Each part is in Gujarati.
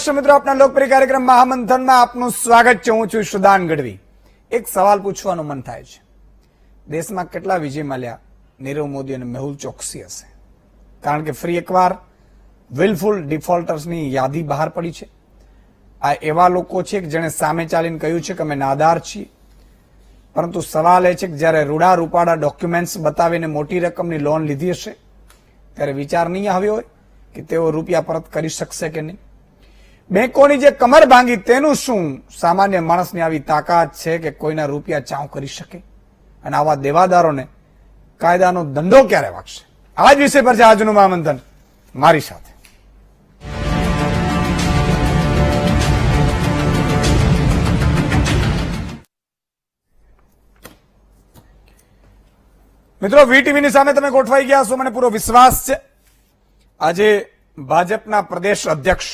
दर्शक मित्रों, अपना लोकप्रिय कार्यक्रम महामंथन में आपનું સ્વાગત છે। હું છું સુદાન ગઢવી। એક સવાલ પૂછવાનું મન થાય છે, દેશમાં કેટલા વિજય માલ્યા, નીરવ મોદી અને મેહુલ ચોકસી હશે? કારણ કે ફરી એકવાર વિલફુલ ડિફોલ્ટર્સની યાદી બહાર પડી છે। આ એવા લોકો છે કે જેણે સામે ચાલીને કહ્યું છે કે અમે નાદાર છીએ, પરંતુ સવાલ એ છે કે જ્યારે રૂડા રૂપાડા ડોક્યુમેન્ટ્સ બતાવીને મોટી રકમની લોન લીધી હશે ત્યારે વિચાર નહીં આવ્યો હોય કે તેઓ રૂપિયા પરત કરી શકશે કે નહીં। બેંકોની જે કમર ભાંગી તેનું શું સામાન્ય માણસની આવી તાકાત છે કે કોઈના રૂપિયા ચાઉ કરી શકે? અને આવા દેવાદારોને કાયદાનો દંડો ક્યારે વાગશે? આ જ વિષય પર છે આજનું મહામંથન મારી સાથે। મિત્રો, વીટીવીની સામે તમે ગોઠવાઈ ગયા છો, મને પૂરો વિશ્વાસ છે। આજે ભાજપના પ્રદેશ અધ્યક્ષ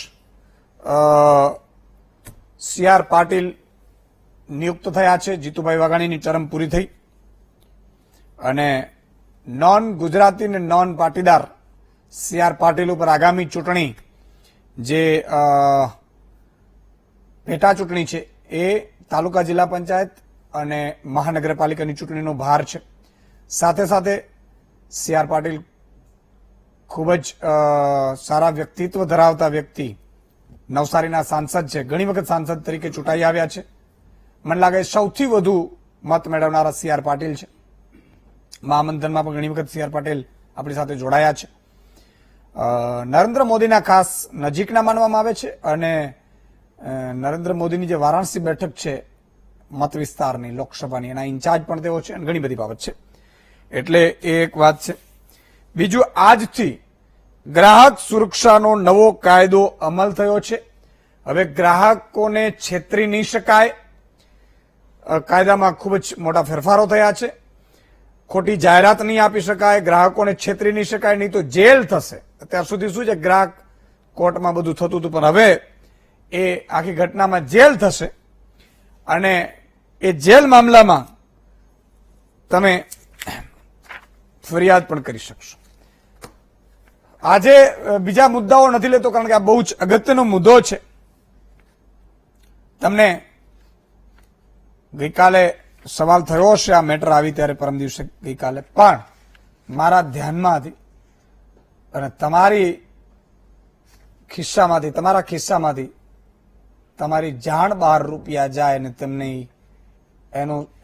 સી.આર. પાટીલ નિયુક્ત થયા છે। જીતુભાઈ વાઘાણીની ટર્મ પૂરી થઈ અને નોન ગુજરાતી ને નોન પાટીદાર સી.આર. પાટીલ ઉપર આગામી ચૂંટણી જે પેટા ચૂંટણી છે એ તાલુકા જિલ્લા પંચાયત અને મહાનગરપાલિકાની ચૂંટણીનો ભાર છે। સાથે સાથે સી.આર. પાટીલ ખૂબ જ સારા વ્યક્તિત્વ ધરાવતા વ્યક્તિ, નવસારીના સાંસદ છે, ઘણી વખત સાંસદ તરીકે ચૂંટાઈ આવ્યા છે। મને લાગે સૌથી વધુ મત મેળવનારા સી.આર. પાટીલ છે। મહામંથનમાં પણ ઘણી વખત સી.આર. પાટીલ આપણી સાથે જોડાયા છે। નરેન્દ્ર મોદીના ખાસ નજીકના માનવામાં આવે છે અને નરેન્દ્ર મોદીની જે વારાણસી બેઠક છે મત વિસ્તારની લોકસભાની, એના ઇન્ચાર્જ પણ તેઓ છે અને ઘણી બધી બાબત છે, એટલે એ એક વાત છે। બીજું, આજથી ગ્રાહક સુરક્ષાનો નવો કાયદો અમલ થયો છે। હવે ગ્રાહકોને છેતરી નહીં શકાય, કાયદામાં ખૂબ જ મોટા ફેરફારો થયા છે। ખોટી જાહેરાત નહીં આપી શકાય, ગ્રાહકોને છેતરી નહીં શકાય, નહીં તો જેલ થશે। અત્યાર સુધી શું છે, ગ્રાહક કોર્ટમાં બધું થતું હતું, પણ હવે એ આખી ઘટનામાં જેલ થશે અને એ જેલ મામલામાં તમે ફરિયાદ પણ કરી શકશો। આજે બીજા મુદ્દાઓ નથી લેતો કારણ કે આ બહુ જ અગત્યનો મુદ્દો છે। તમને ગઈકાલે સવાલ થયો હશે, આ મેટર આવી ત્યારે પરમ દિવસે ગઈકાલે, પણ મારા ધ્યાનમાં હતી અને તમારી ખિસ્સામાંથી, તમારા ખિસ્સામાંથી તમારી જાણ બહાર રૂપિયા જાય અને તમને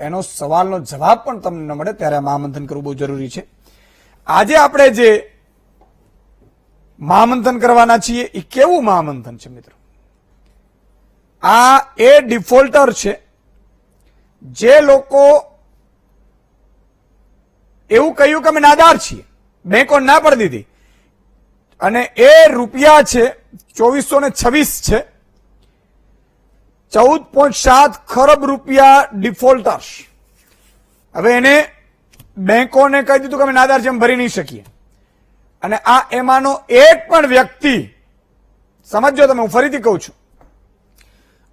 એનો સવાલનો જવાબ પણ તમને ન મળે ત્યારે મહામંથન કરવું બહુ જરૂરી છે। આજે આપણે જે મહામંથન કરવાના છીએ એ કેવું મહામંથન છે મિત્રો? આ એ ડિફોલ્ટર છે જે લોકો એવું કહ્યું કે અમે નાદાર છીએ, બેંકો ના પડી દીધી અને એ રૂપિયા છે 2426 છે, 14.7 ખરબ રૂપિયા ડિફોલ્ટર્સ। હવે એને બેંકોને કહી દીધું કે અમે નાદાર છે, અમે ભરી નહીં શકીએ અને આ એમાંનો એક પણ વ્યક્તિ, સમજો તમે, હું ફરીથી કહું છું,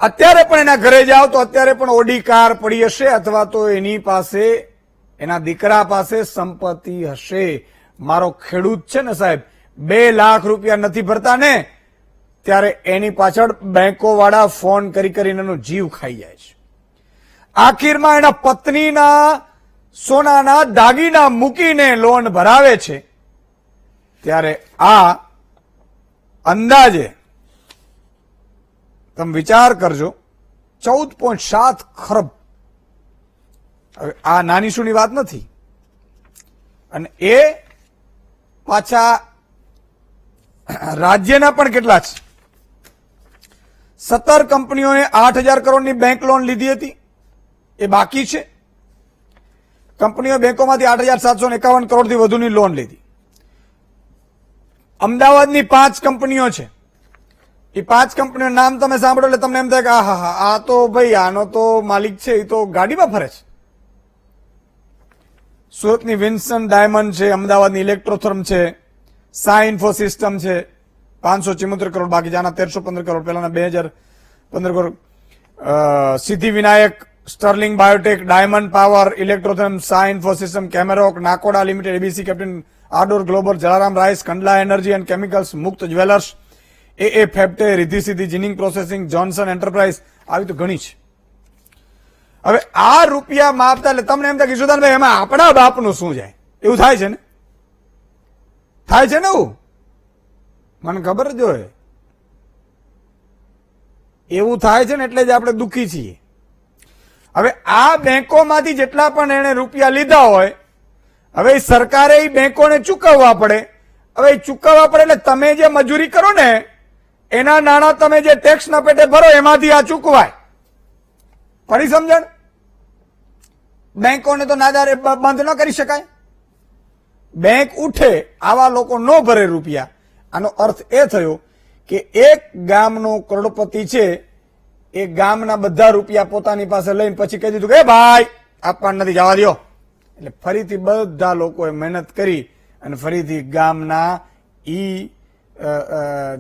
અત્યારે પણ એના ઘરે જાઓ તો અત્યારે પણ ઓડી કાર પડી હશે અથવા તો એની પાસે, એના દીકરા પાસે સંપત્તિ હશે। મારો ખેડૂત છે ને સાહેબ, 2 લાખ રૂપિયા નથી ભરતા ને ત્યારે એની પાછળ બેંકો વાળા ફોન કરી કરીને એનો જીવ ખાઈ જાય છે। આખીરમાં એના પત્નીના સોનાના દાગીના મૂકીને લોન ભરાવે છે, ત્યારે આ અંદાજે તમે વિચાર કરજો, 14.7 ખરબ। હવે આ નાની સૂની વાત નથી અને એ પાછા રાજ્યના પણ કેટલા છે? 17 કંપનીઓએ 8,000 કરોડની બેંક લોન લીધી હતી, એ બાકી છે। કંપનીઓ બેંકોમાંથી 8,751 કરોડથી વધુની લોન લીધી। અમદાવાદની 5 કંપનીઓ છે, એ 5 કંપનીઓનું નામ તમે સાંભળો એટલે તમને એમ થાય કે આહા, આ તો ભાઈ આનો તો માલિક છે એ તો ગાડીમાં ફરે છે। સુરતની વિન્સન ડાયમંડ છે, અમદાવાદની ઇલેક્ટ્રોથર્મ છે, સાઈ ઇન્ફો સિસ્ટમ છે, 574 કરોડ બાકી, જાના 1315 કરોડ, પહેલાના 2015 crore, Siddhi Vinayak, Sterling Biotech, Diamond Power, Electrotherm, Sai Info System, કેમેરોક, Nakoda Limited, ABC captain, Ador Global, Jalaram Rice, Kandla Energy and Chemicals, Mukt Jewellers, એ ફેપ્ટે, Riddhi Siddhi, ginning processing, Johnson enterprise, આવી તો ઘણી છે. હવે આ રૂપિયા માપતા એટલે તમને એમ થાય કે કિશોરદાનભાઈ એમાં આપણા બાપનું શું જાય, એવું થાય છે ને? થાય છે ને? એવું મને ખબર જ હોય, એવું થાય છે ને, એટલે જ આપણે દુઃખી છીએ. હવે આ બેંકોમાંથી જેટલા પણ એને રૂપિયા લીધા હોય, હવે સરકારે એ બેંકોને ચૂકવવા પડે. હવે ચૂકવવા પડે એટલે તમે જે મજૂરી કરો ને એના નાણાં તમે જે ટેક્સના પેટે ભરો એમાંથી આ ચૂકવાય. પડી સમજણ? બેંકોને તો નાદાર બંધ ન કરી શકાય. બેંક ઉઠે, આવા લોકો ન ભરે રૂપિયા. આનો અર્થ એ થયો કે એક ગામનો કરોડપતિ છે, એ ગામના બધા રૂપિયા પોતાની પાસે લઈને પછી કહી દીધું કે ભાઈ આપવા નથી, જવા દો. એટલે ફરીથી બધા લોકોએ મહેનત કરી અને ફરીથી ગામના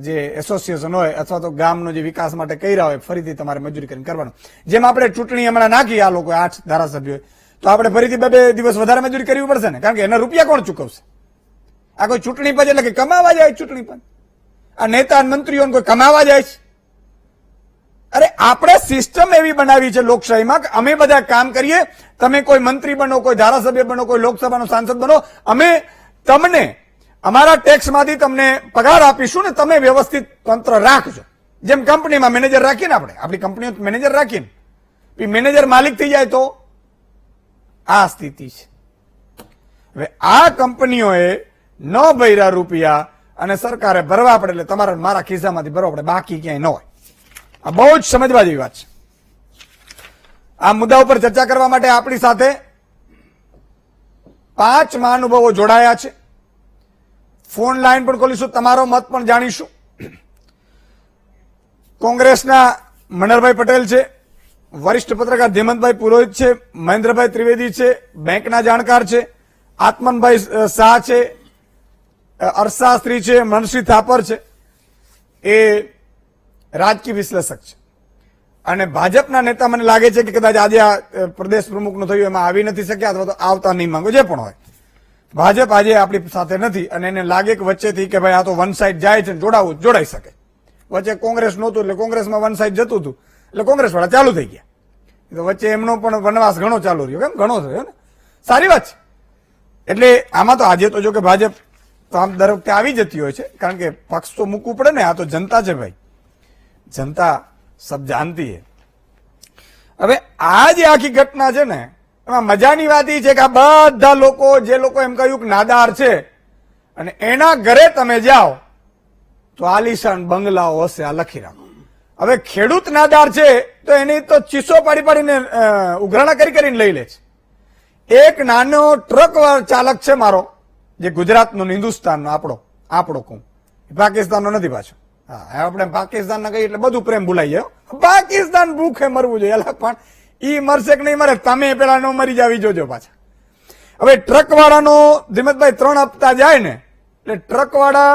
જે એસોસિએશન હોય અથવા તો ગામનો જે વિકાસ માટે કર્યા હોય ફરીથી તમારે મજૂરી કરીને કરવાનું. જેમ આપણે ચૂંટણી હમણાં નાખી આ લોકો 8 ધારાસભ્યો, તો આપણે ફરીથી 2 દિવસ વધારે મજૂરી કરવી પડશે ને, કારણ કે એના રૂપિયા કોણ ચૂકવશે? આ કોઈ ચૂંટણી પંચ એટલે કે કમાવા જાય ચૂંટણી પંચ? આ નેતા મંત્રીઓને કોઈ કમાવા જાય છે? અરે આપણે સિસ્ટમ એવી બનાવી છે લોકશાહીમાં કે અમે બધા કામ કરીએ, તમે કોઈ મંત્રી બનો, કોઈ ધારાસભ્ય બનો, કોઈ લોકસભાનો સાંસદ બનો, અમે તમને અમારા ટેક્સમાંથી તમને પગાર આપીશું ને તમે વ્યવસ્થિત તંત્ર રાખજો. જેમ કંપનીમાં મેનેજર રાખીને આપણે, આપણી કંપનીઓ મેનેજર રાખીને, મેનેજર માલિક થઈ જાય તો આ સ્થિતિ છે. હવે આ કંપનીઓએ ન ભર્યા રૂપિયા અને સરકારે ભરવા પડે એટલે તમારા મારા ખિસ્સામાંથી ભરવા પડે, બાકી ક્યાંય ન હોય. આ બહુ જ સમજવા જેવી વાત છે. આ મુદ્દા ઉપર ચર્ચા કરવા માટે આપણી સાથે 5 મહાનુભાવો જોડાયા છે. ફોન લાઈન પણ ખોલીશું, તમારો મત પણ જાણીશું. કોંગ્રેસના મનહરભાઈ પટેલ છે, વરિષ્ઠ પત્રકાર ધીમંતભાઈ પુરોહિત છે, મહેન્દ્રભાઈ ત્રિવેદી છે, બેંકના જાણકાર છે, આત્મનભાઈ શાહ છે, અરસાસ્ત્રી છે, મનશ્રી થાપર છે, એ રાજકીય વિશ્લેષક છે. અને ભાજપના નેતા મને લાગે છે કે કદાચ આજે આ પ્રદેશ પ્રમુખનું થયું એમાં આવી નથી શક્યા અથવા તો આવતા નહીં માંગો, જે પણ હોય. ભાજપ આજે આપણી સાથે નથી અને એને લાગે કે વચ્ચેથી કે ભાઈ આ તો વન સાઈડ જાય છે, જોડાવું જોડાઈ શકે. વચ્ચે કોંગ્રેસ નહોતું એટલે કોંગ્રેસમાં વન સાઈડ જતું હતું એટલે કોંગ્રેસ વાળા ચાલુ થઈ ગયા. તો વચ્ચે એમનો પણ વનવાસ ઘણો ચાલુ રહ્યો, કેમ ઘણો થયો ને, સારી વાત છે. એટલે આમાં તો આજે તો જો કે ભાજપ તો આમ દર વખતે આવી જતી હોય છે, કારણ કે પક્ષ તો મૂકવું પડે ને, આ તો જનતા છે ભાઈ, જનતા સબ જાનતી હે. હવે આ જે આખી ઘટના છે ને એમાં મજાની વાત એ છે કે આ બધા લોકો જે લોકો એમ કહ્યું કે નાદાર છે અને એના ઘરે તમે જાઓ તો આલિશાન બંગલાઓ હશે, આ લખી રાખો. હવે ખેડૂત નાદાર છે તો એની તો ચીસો પાડી પાડીને ઉઘરાણા કરીને લઈ લે છે. એક નાનો ટ્રક ચાલક છે મારો, જે ગુજરાતનો, હિન્દુસ્તાનનો, આપણો કહું, પાકિસ્તાનનો નથી પાછો. હા, આપણે પાકિસ્તાન ના કહીએ એટલે બધું પ્રેમ ભૂલાઈ જાય. પાકિસ્તાન ભૂખે મરવું જોઈએ, પણ ઈ મરશે કે નહીં મરે, તમે પેલા ન મરી જાવી જોજો પાછા. હવે ટ્રક વાળાનો ધીમતભાઈ 3 હપ્તા જાય ને એટલે ટ્રક વાળા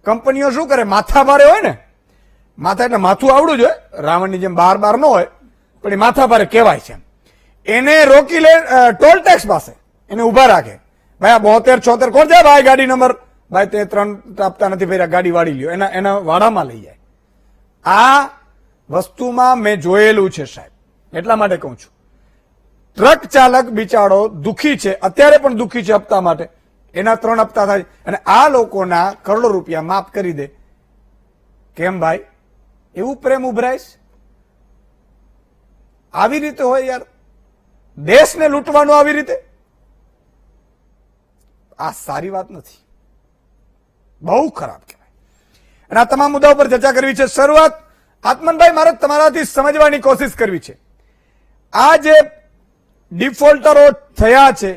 કંપનીઓ શું કરે, માથા ભારે હોય ને, માથા એટલે માથું આવડું જ હોય, રાવણની જેમ બાર ન હોય, પણ એ માથા ભારે કહેવાય છે. એને રોકી લે ટોલ ટેક્સ પાસે, એને ઉભા રાખે. ભાઈ આ 72 76 કોણ છે ભાઈ ગાડી નંબર, ભાઈ તે 3 હપ્તા નથી ભર્યા, ગાડી વાળી લ્યો, એના વાડામાં લઈ જાય. આ વસ્તુમાં મેં જોયેલું છે સાહેબ, એટલા માટે કહું છું. ટ્રક ચાલક બિચારો દુઃખી છે, અત્યારે પણ દુઃખી છે હપ્તા માટે, એના 3 હપ્તા થાય અને આ લોકોના કરોડો રૂપિયા માફ કરી દે. કેમ ભાઈ એવું પ્રેમ ઉભરાય? આવી રીતે હોય યાર, દેશને લૂંટવાનું આવી રીતે? આ સારી વાત નથી, બહુ ખરાબ કહેવાય. અને આ તમામ મુદ્દા ઉપર ચર્ચા કરવી છે. શરૂઆત આત્મનભાઈ મારે તમારાથી સમજવાની કોશિશ કરવી છે. આ જે ડિફોલ્ટરો થયા છે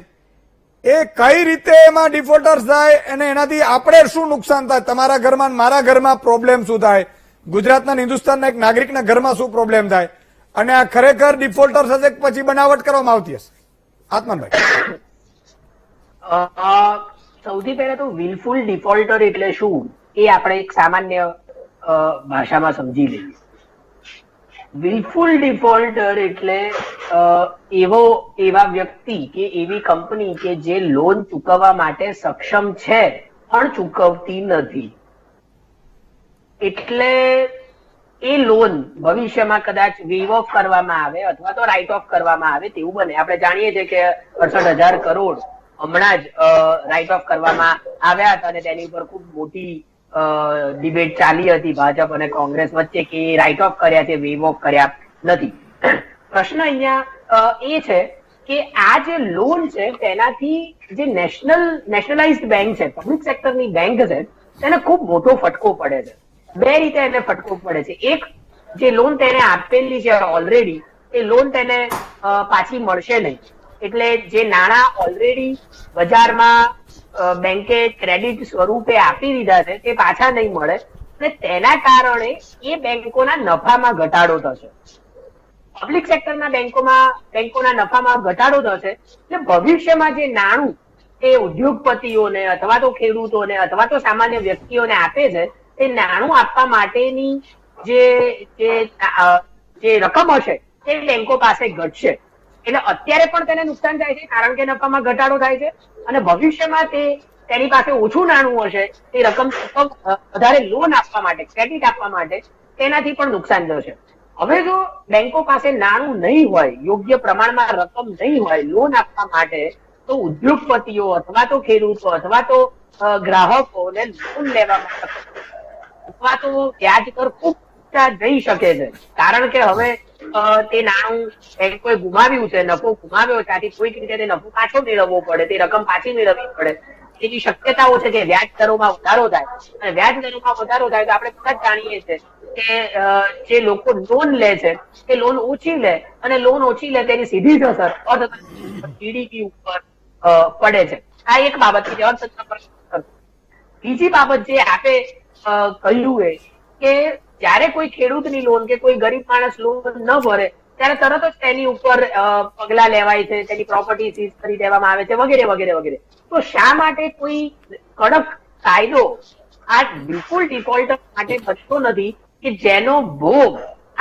એ કઈ રીતે એમાં ડિફોલ્ટર્સ થાય અને એનાથી આપણે શું નુકસાન થાય, તમારા ઘરમાં મારા ઘરમાં પ્રોબ્લેમ શું થાય, ગુજરાતના હિન્દુસ્તાનના એક નાગરિકના ઘરમાં શું પ્રોબ્લેમ થાય, અને આ ખરેખર ડિફોલ્ટર્સ હશે પછી બનાવટ કરવામાં આવતી હશે? આત્મનભાઈ, સૌથી પહેલા તો વિલફુલ ડિફોલ્ટર એટલે શું એ આપણે એક સામાન્ય ભાષામાં સમજી લઈએ. વિલફુલ ડિફોલ્ટર એટલે એવા વ્યક્તિ કે એવી કંપની કે જે લોન ચૂકવવા માટે સક્ષમ છે પણ ચૂકવતી નથી. એટલે એ લોન ભવિષ્યમાં કદાચ વેવ ઓફ કરવામાં આવે અથવા તો રાઇટ ઓફ કરવામાં આવે તેવું બને. આપણે જાણીએ છીએ કે 68,000 કરોડ હમણાં જ રાઇટ ઓફ કરવામાં આવ્યા હતા અને તેની ઉપર ખૂબ મોટી ડિબેટ ચાલી હતી ભાજપ અને કોંગ્રેસ વચ્ચે કે રાઇટ ઓફ કર્યા છે, વેવ ઓફ કર્યા નથી. પ્રશ્ન અહીંયા એ છે કે આ જે લોન છે તેનાથી જે નેશનલાઇઝડ બેંક છે, પબ્લિક સેક્ટરની બેંક છે, તેને ખૂબ મોટો ફટકો પડે છે. બે રીતે એને ફટકો પડે છે. એક, જે લોન તેને આપેલી છે ઓલરેડી એ લોન તેને પાછી મળશે નહીં. એટલે જે નાણાં ઓલરેડી બજારમાં બેંકે ક્રેડિટ સ્વરૂપે આપી દીધા છે તે પાછા નહીં મળે અને તેના કારણે એ બેંકોના નફામાં ઘટાડો થશે. પબ્લિક સેક્ટરના બેંકોના નફામાં ઘટાડો થશે એટલે ભવિષ્યમાં જે નાણું એ ઉદ્યોગપતિઓને અથવા તો ખેડૂતોને અથવા તો સામાન્ય વ્યક્તિઓને આપે છે તે નાણું આપવા માટેની જે રકમ હશે તે બેંકો પાસે ઘટશે. એટલે અત્યારે પણ તેને નુકસાન થાય છે કારણ કે નફામાં ઘટાડો થાય છે અને ભવિષ્યમાં તેની પાસે ઓછું નાણું હશે તે રકમ વધારે લોન આપવા માટે, ક્રેડિટ આપવા માટે તેનાથી પણ નુકસાન થશે. હવે જો બેંકો પાસે નાણું નહીં હોય, યોગ્ય પ્રમાણમાં રકમ નહીં હોય લોન આપવા માટે, તો ઉદ્યોગપતિઓ અથવા તો ખેડૂતો અથવા તો ગ્રાહકોને લોન લેવા માટે અથવા તો વ્યાજ દર ખૂબ જઈ શકે છે. કારણ કે હવે તે નાણું બેંકોએ ગુમાવ્યું છે, નફો ગુમાવ્યો છે, આથી કોઈક રીતે તે નફો પાછો મેળવવો પડે, તે રકમ પાછી મેળવવી પડે. એવી શક્યતાઓ છે કે વ્યાજ દરોમાં વધારો થાય અને વ્યાજ દરોમાં વધારો થાય તો આપણે બધા જ જાણીએ છીએ કે જે લોકો લોન લે છે તે લોન ઓછી લે અને લોન ઓછી લે તેની સીધી જ અસર અર્થતંત્ર જીડીપી ઉપર પડે છે. આ એક બાબત છે અર્થતંત્ર પર. બીજી બાબત જે આપે કહ્યું એ કે જયારે કોઈ ખેડૂતની લોન કે કોઈ ગરીબ માણસ લોન ન ભરે ત્યારે તરત જ તેની ઉપર પગલા લેવાય છે, તેની પ્રોપર્ટી સીઝ કરી દેવામાં આવે છે વગેરે વગેરે વગેરે. તો શા માટે કોઈ કડક કાયદો આ બિલકુલ ડિફોલ્ટર માટે બનતો નથી કે જેનો ભોગ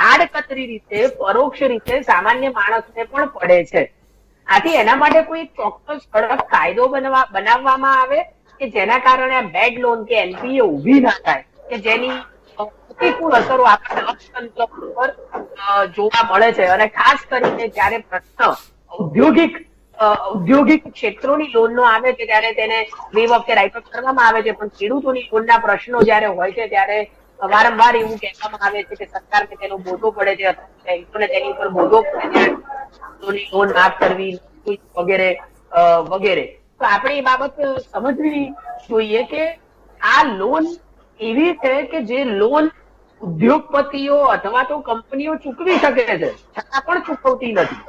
આડકતરી રીતે, પરોક્ષ રીતે સામાન્ય માણસને પણ પડે છે? આથી એના માટે કોઈ ચોક્કસ કડક કાયદો બનાવવામાં આવે કે જેના કારણે આ બેડ લોન કે એનપીએ ઉભી ના થાય કે જેની પ્રતિકૂળ અસરો આપણને અર્થતંત્ર પર જોવા મળે છે. અને ખાસ કરીને જયારે પ્રશ્ન ઔદ્યોગિક ક્ષેત્રોની લોનનો આવે છે ત્યારે તેને વેવ ઓફ કે રાઇટ ઓફ કરવામાં આવે છે, પણ ખેડૂતોની લોનના પ્રશ્નો જયારે હોય છે ત્યારે વારંવાર એવું કહેવામાં આવે છે કે સરકારને તેનો બોજો પડે છે અથવા બેંકોને તેની ઉપર બોજો પડે છે, લોન માફ કરવી વગેરે વગેરે. તો આપણે એ બાબત સમજવી જોઈએ કે આ લોન એવી છે કે જે લોન ઉદ્યોગપતિઓ અથવા તો કંપનીઓ ચૂકવી શકે છે છતાં પણ ચૂકવતી નથી,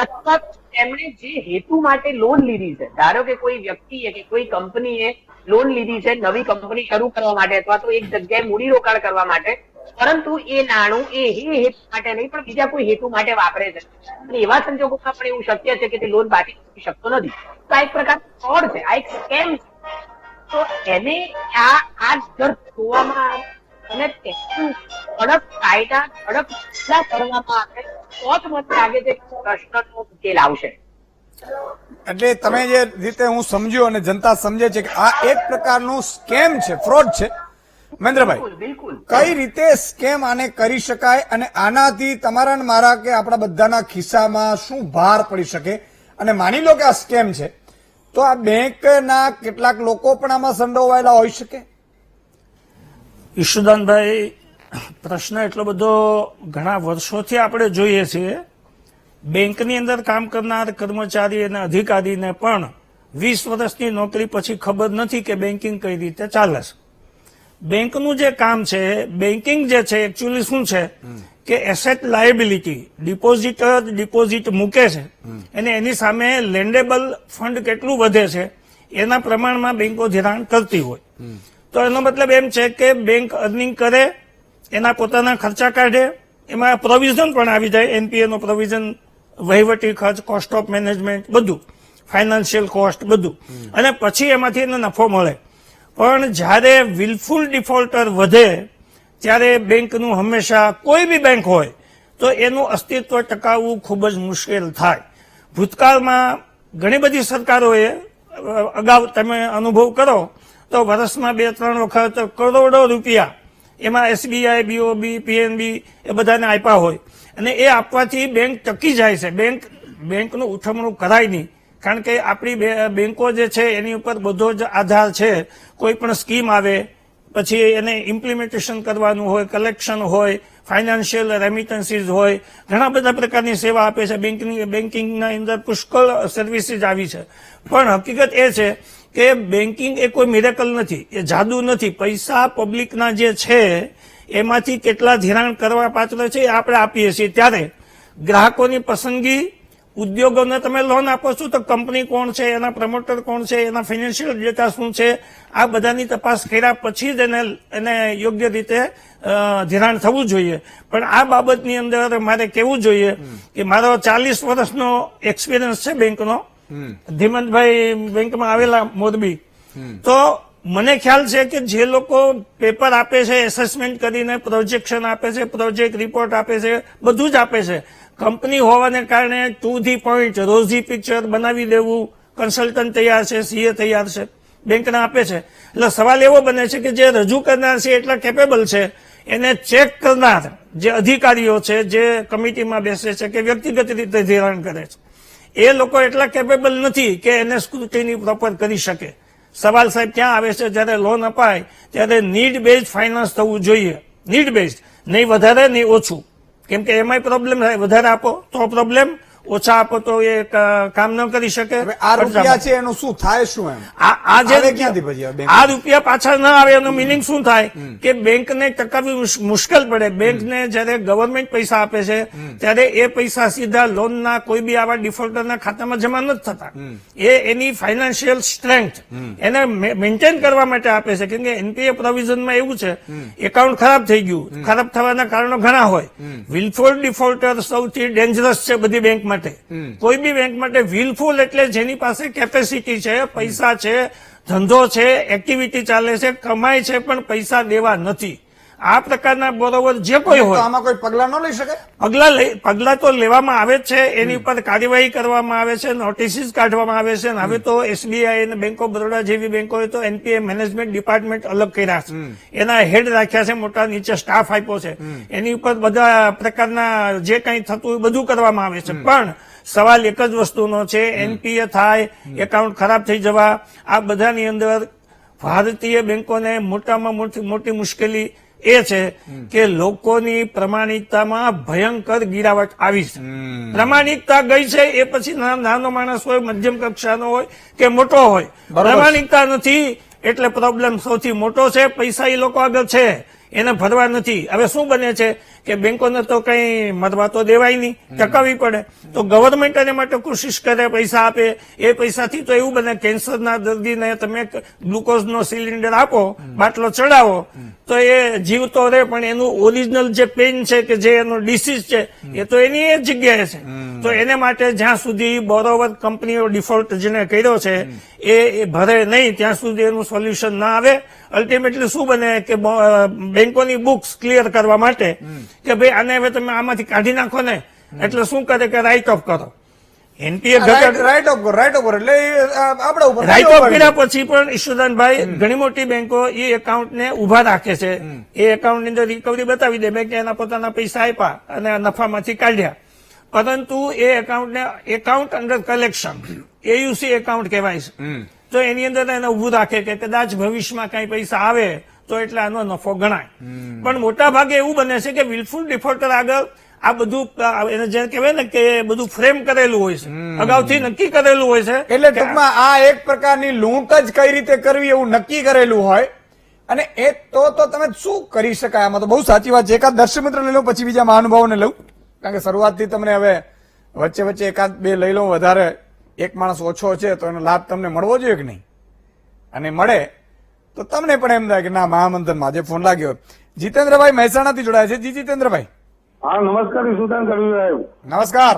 અથવા તેમણે જે હેતુ માટે લોન લીધી છે, ધારો કે કોઈ વ્યક્તિએ કે કોઈ કંપનીએ લોન લીધી છે નવી કંપની શરૂ કરવા માટે અથવા તો એક જગ્યાએ મૂડીરોકાણ કરવા માટે, પરંતુ એ નાણું એ હેતુ માટે નહીં પણ બીજા કોઈ હેતુ માટે વાપરે છે અને એવા સંજોગોમાં પણ એવું શક્ય છે કે તે લોન પાછી ચૂકવી શકતો નથી. તો આ એક પ્રકારનો ફ્રોડ છે, આ એક સ્કેમ છે. તો એને આ દર જોવામાં અને તેનું કડક કાયદા, કડક પગલા કરવામાં આવે તો જ મને લાગે છે કે પ્રશ્નનો ઉકેલ આવશે. એટલે તમે જે રીતે હું સમજ્યો અને જનતા સમજે છે કે આ એક પ્રકારનું સ્કેમ છે, ફ્રોડ છે. મહેન્દ્રભાઈ, બિલકુલ કઈ રીતે સ્કેમ આને કરી શકાય અને આનાથી તમારા ને મારા કે આપણા બધાના ખિસ્સામાં શું ભાર પડી શકે? અને માની લો કે આ સ્કેમ છે તો આ બેંકના કેટલાક લોકો પણ આમાં સંડોવાયેલા હોઈ શકે? ઈશુદાનભાઈ, પ્રશ્ન એટલો બધો ઘણા વર્ષોથી આપણે જોઈએ છીએ. બેંકની અંદર કામ કરનાર કર્મચારી અને અધિકારીને પણ 20 વર્ષની નોકરી પછી ખબર નથી કે બેન્કિંગ કઈ રીતે ચાલે છે. બેંકનું જે કામ છે, બેન્કિંગ જે છે એકચ્યુઅલી શું છે કે એસેટ લાયબિલિટી, ડિપોઝિટર ડિપોઝિટ મૂકે છે અને એની સામે લેન્ડેબલ ફંડ કેટલું વધે છે એના પ્રમાણમાં બેંકો ધિરાણ કરતી હોય. તો એનો મતલબ એમ છે કે બેંક અર્નિંગ કરે, એના પોતાના ખર્ચા કાઢે, એમાં પ્રોવિઝન પણ આવી જાય, એનપીએ નો પ્રોવિઝન, વહીવટી ખર્ચ, કોસ્ટ ઓફ મેનેજમેન્ટ, બધું, ફાઇનાન્શિયલ કોસ્ટ બધું, અને પછી એમાંથી એને નફો મળે. પણ જ્યારે વિલફુલ ડિફોલ્ટર વધે ત્યારે બેંકનું હંમેશા, કોઈ બી બેંક હોય તો એનું અસ્તિત્વ ટકાવવું ખૂબ જ મુશ્કેલ થાય. ભૂતકાળમાં ઘણી બધી સરકારોએ, અગાઉ તમે અનુભવ કરો તો વર્ષમાં 2-3 વખત કરોડો રૂપિયા એમાં એસબીઆઈ, બીઓબી, પીએનબી એ બધાને આપ્યા હોય અને એ આપવાથી બેંક ટકી જાય છે. બેંકનું ઉઠમણું કરાય નહીં, કારણ કે આપણી બેંકો જે છે એની ઉપર બધો જ આધાર છે. કોઈ પણ સ્કીમ આવે પછી એને ઇમ્પ્લિમેન્ટેશન કરવાનું હોય, કલેક્શન હોય, ફાઇનાન્શિયલ રેમિટન્સીસ હોય, ઘણા બધા પ્રકારની સેવા આપે છે. બેન્કિંગના અંદર પુષ્કળ સર્વિસીસ આવી છે. પણ હકીકત એ છે કે બેન્કિંગ એ કોઈ મિરેકલ નથી, એ જાદુ નથી. પૈસા પબ્લિકના જે છે એમાંથી કેટલા ધિરાણ કરવા પાત્ર છે એ આપણે આપીએ છીએ. ત્યારે ગ્રાહકોની પસંદગી, ઉદ્યોગોને તમે લોન આપો છો તો કંપની કોણ છે, એના પ્રમોટર કોણ છે, એના ફાઇનાન્શિયલ ડેટા શું છે, આ બધાની તપાસ કર્યા પછી જ એને યોગ્ય રીતે ધિરાણ થવું જોઈએ. પણ આ બાબતની અંદર મારે કહેવું જોઈએ કે મારો 40 વર્ષનો એક્સપિરિયન્સ છે બેંકનો. ધીમંતભાઈ બેંકમાં આવેલા મોરબી. તો મને ખ્યાલ છે કે જે લોકો પેપર આપે છે, એસેસમેન્ટ કરીને પ્રોજેક્શન આપે છે, પ્રોજેક્ટ રિપોર્ટ આપે છે, બધું જ આપે છે. કંપની હોવાને કારણે to the point rosy picture બનાવી દેવું, કન્સલ્ટન્ટ તૈયાર છે, સીએ તૈયાર છે, બેંકને આપે છે. એટલે સવાલ એવો બને છે કે જે રજૂ કરનાર છે એટલા કેપેબલ છે, એને ચેક કરનાર જે અધિકારીઓ છે, જે કમિટીમાં બેસે છે કે વ્યક્તિગત રીતે ધિરાણ કરે છે, એ લોકો એટલા કેપેબલ નથી કે એને સ્ક્રુટિની પ્રોપર કરી શકે. સવાલ સાહેબ ક્યાં આવે છે, જ્યારે લોન અપાય ત્યારે નીડ બેઝડ ફાઇનાન્સ થવું જોઈએ. નીડ બેઝડ, નહીં વધારે નહીં ઓછું. કેમ કે એમાંય પ્રોબ્લેમ થાય. વધારે આપો તો પ્રોબ્લેમ, ઓછા આપો તો એ કામ ન કરી શકે. આ રૂપિયા છે એનું શું થાય, શું એમ આ રૂપિયા પાછા ન આવે એનો મિનિંગ શું થાય કે બેંકને ટકાવવી મુશ્કેલ પડે. બેંકને જયારે ગવર્મેન્ટ પૈસા આપે છે ત્યારે એ પૈસા સીધા લોનના કોઈ બી આવા ડિફોલ્ટરના ખાતામાં જમા નથી થતા. એ એની ફાઇનાન્શિયલ સ્ટ્રેન્થ એને મેન્ટેન કરવા માટે આપે છે. કેમ કે એનપીએ પ્રોવિઝનમાં એવું છે, એકાઉન્ટ ખરાબ થઈ ગયું, ખરાબ થવાના કારણો ઘણા હોય. વિલફુલ ડિફોલ્ટર સૌથી ડેન્જરસ છે બધી બેંક માટે. કોઈ બી બેંક માટે વિલફુલ એટલે જેની પાસે કેપેસિટી છે, પૈસા છે, ધંધો છે, એક્ટિવિટી ચાલે છે, કમાય છે, પણ પૈસા દેવા નથી. આ પ્રકારના બોરોવર જે કોઈ હોય, આમાં કોઈ પગલા ન લઈ શકે. પગલા તો લેવામાં આવે જ છે, એની ઉપર કાર્યવાહી કરવામાં આવે છે, નોટિસીસ કાઢવામાં આવે છે. હવે તો એસબીઆઈ અને બેંક ઓફ બરોડા જેવી બેંકોએ તો એનપીએ મેનેજમેન્ટ ડિપાર્ટમેન્ટ અલગ કર્યા છે, એના હેડ રાખ્યા છે, મોટા નીચે સ્ટાફ આપ્યો છે, એની ઉપર બધા પ્રકારના જે કંઈ થતું બધું કરવામાં આવે છે. પણ સવાલ એક જ વસ્તુનો છે, એનપીએ થાય, એકાઉન્ટ ખરાબ થઈ જવા, આ બધાની અંદર ભારતીય બેંકોને મોટામાં મોટી મુશ્કેલી એ છે કે લોકોની પ્રમાણિકતામાં ભયંકર ગિરાવટ આવી છે. પ્રમાણિકતા ગઈ છે એ પછી નાનો માણસ હોય, મધ્યમ કક્ષાનો હોય કે મોટો હોય, પ્રમાણિકતા નથી એટલે પ્રોબ્લેમ સૌથી મોટો છે. પૈસા એ લોકો આગળ છે, એને ભરવા નથી. હવે શું બને છે કે બેંકોને તો કઈ મરવા તો દેવાય નહીં, ટકાવવી પડે. તો ગવર્મેન્ટ એને માટે કોશિશ કરે, પૈસા આપે. એ પૈસાથી તો એવું બને, કેન્સરના દર્દીને તમે ગ્લુકોઝનો સિલિન્ડર આપો, બાટલો ચડાવો તો એ જીવતો રહે, પણ એનું ઓરિજિનલ જે પેઇન છે કે જે એનો ડિસીઝ છે એ તો એની એ જગ્યાએ છે. તો એને માટે જ્યાં સુધી બોરોવર કંપનીઓ ડિફોલ્ટ જેને કર્યો છે એ ભરે નહીં ત્યાં સુધી એનું સોલ્યુશન ના આવે. અલ્ટિમેટલી શું બને કે બેંકોની બુક્સ ક્લિયર કરવા માટે કે ભાઈ આને હવે તમે આમાંથી કાઢી નાખો ને, એટલે શું કરે કે રાઇટ ઓફ કરો. એનપીએ રાઇટ ઓફ એટલે આપણા ઉપર રાઇટ ઓફ કર્યા પછી પણ ઈશ્વરદાનભાઈ ઘણી મોટી બેંકો એ એકાઉન્ટને ઉભા રાખે છે. એ એકાઉન્ટની અંદર રિકવરી બતાવી દે, બેંકે એના પોતાના પૈસા આપ્યા અને નફામાંથી કાઢ્યા, પરંતુ એ એકાઉન્ટ અંડર કલેક્શન, એયુસી એકાઉન્ટ કહેવાય છે. તો એની અંદર એને ઉભું રાખે કે કદાચ ભવિષ્યમાં કઈ પૈસા આવે તો એટલે આનો નફો ગણાય. પણ મોટા ભાગે એવું બને છે કે વિલફુલ ડિફોલ્ટર આગળ આ બધું એને જે કહેવાય ને કે બધું ફ્રેમ કરેલું હોય છે, અગાઉથી નક્કી કરેલું હોય છે. એટલે ટૂંકમાં આ એક પ્રકારની લૂંટ જ કઈ રીતે કરવી એવું નક્કી કરેલું હોય. અને એ તો તમે શું કરી શકાય આમાં? તો બહુ સાચી વાત છે. એકાદ દર્શક મિત્ર લઈ લઉં, પછી બીજા મહાનુભાવોને લઉં, કારણ કે શરૂઆતથી તમને હવે વચ્ચે એકાદ બે લઈ લઉં. વધારે એક માણસ ઓછો છે તો એનો લાભ તમને મળવો જોઈએ કે નહીં? અને મળે તો તમને પણ એમ થાય કે ના મહામંથનમાં આજે ફોન લાગ્યો. જીતેન્દ્રભાઈ મહેસાણાથી જોડાયા છે. જી જીતેન્દ્રભાઈ. હા નમસ્કાર ઈશુદાન કરવી સાહેબ. નમસ્કાર.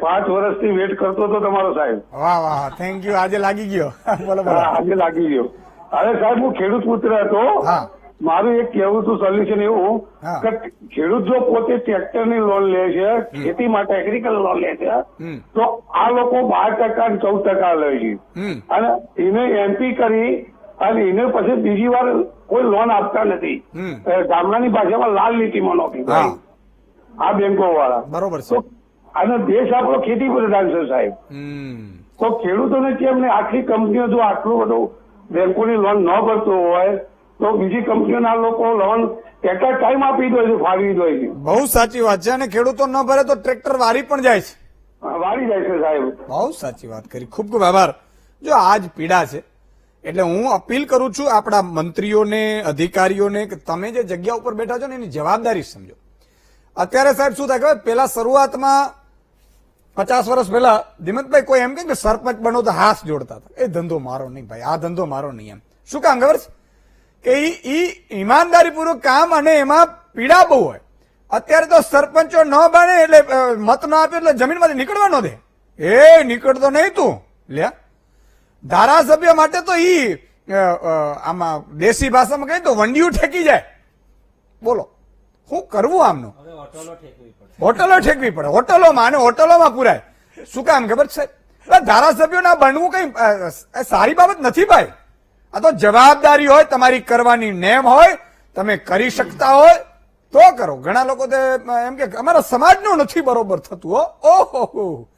5 વર્ષથી વેટ કરતો હતો તમારો સાહેબ. વાહ વાહ, થેન્ક યુ. આજે લાગી ગયો. બોલો બોલો. આજે લાગી ગયો. અરે સાહેબ હું ખેડૂત પુત્ર હતો. હા. મારું એક કહેવું હતું સોલ્યુશન એવું હા. કે ખેડૂત જો પોતે ટ્રેક્ટરની લોન લે છે, ખેતી માટે એગ્રીકલ્ચર લોન લે છે, તો આ લોકો 12% અને 14% લે છે. અને એને એમપી કરી અને એને પછી બીજી વાર કોઈ લોન આપતા નથી. ગામડાની ભાષામાં લાલ લીટીમાં નોકરી હા. આ બેંકો વાળા. બરોબર છે. તો અને દેશ આપણો ખેતી પ્રધાન છે સાહેબ. તો ખેડૂતોને કેમ ને આટલી કંપનીઓ જો આટલું બધું બેંકોની લોન ન ભરતો હોય તો બીજી કંપનીઓના લોકો લોન એટ અ ટાઈમ આપી દે છે, ફાળવી દે છે. બહુ સાચી વાત છે. અને ખેડૂતો ન ભરે તો ટ્રેક્ટર વારી પણ જાય છે. વાળી જાય છે સાહેબ. બહુ સાચી વાત કરી. ખૂબ ખૂબ આભાર. જો આ જ પીડા છે એટલે હું અપીલ કરું છું આપણા મંત્રીઓને, અધિકારીઓને કે તમે જે જગ્યા ઉપર બેઠા છો ને એની જવાબદારી સમજો. અત્યારે સાહેબ શું થાય ખબર, પેલા શરૂઆતમાં 50 વર્ષ પહેલા ધીમતભાઈ કોઈ એમ કે સરપંચ બનો તો હાથ જોડતા હતા, એ ધંધો મારો નહીં ભાઈ, આ ધંધો મારો નહીં. એમ શું કામ ખબર છે કે ઈ ઈમાનદારીપૂર્વક કામ અને એમાં પીડા બહુ હોય. અત્યારે તો સરપંચો ન બને એટલે મત ન આપે એટલે જમીનમાંથી નીકળવા ન દે. એ નીકળતો નહીં તું લ્યા. ધારાસભ્ય માટે તો ઈ આમાં દેશી ભાષામાં કહે તો વંડિયું ઠેકી જાય. બોલો શું કરવું આમનું? હોટલો ઠેકવી પડે, હોટલોમાં અને હોટલોમાં પુરાય. શું કામ ખબર છે સાહેબ? ધારાસભ્યોના બનવું કઈ સારી બાબત નથી ભાઈ. આ તો જવાબદારી હોય તમારી, કરવાની નેમ હોય, તમે કરી શકતા હોય તો કરો. ઘણા લોકો એમ કે અમારા સમાજનું નથી બરોબર થતું. ઓહો,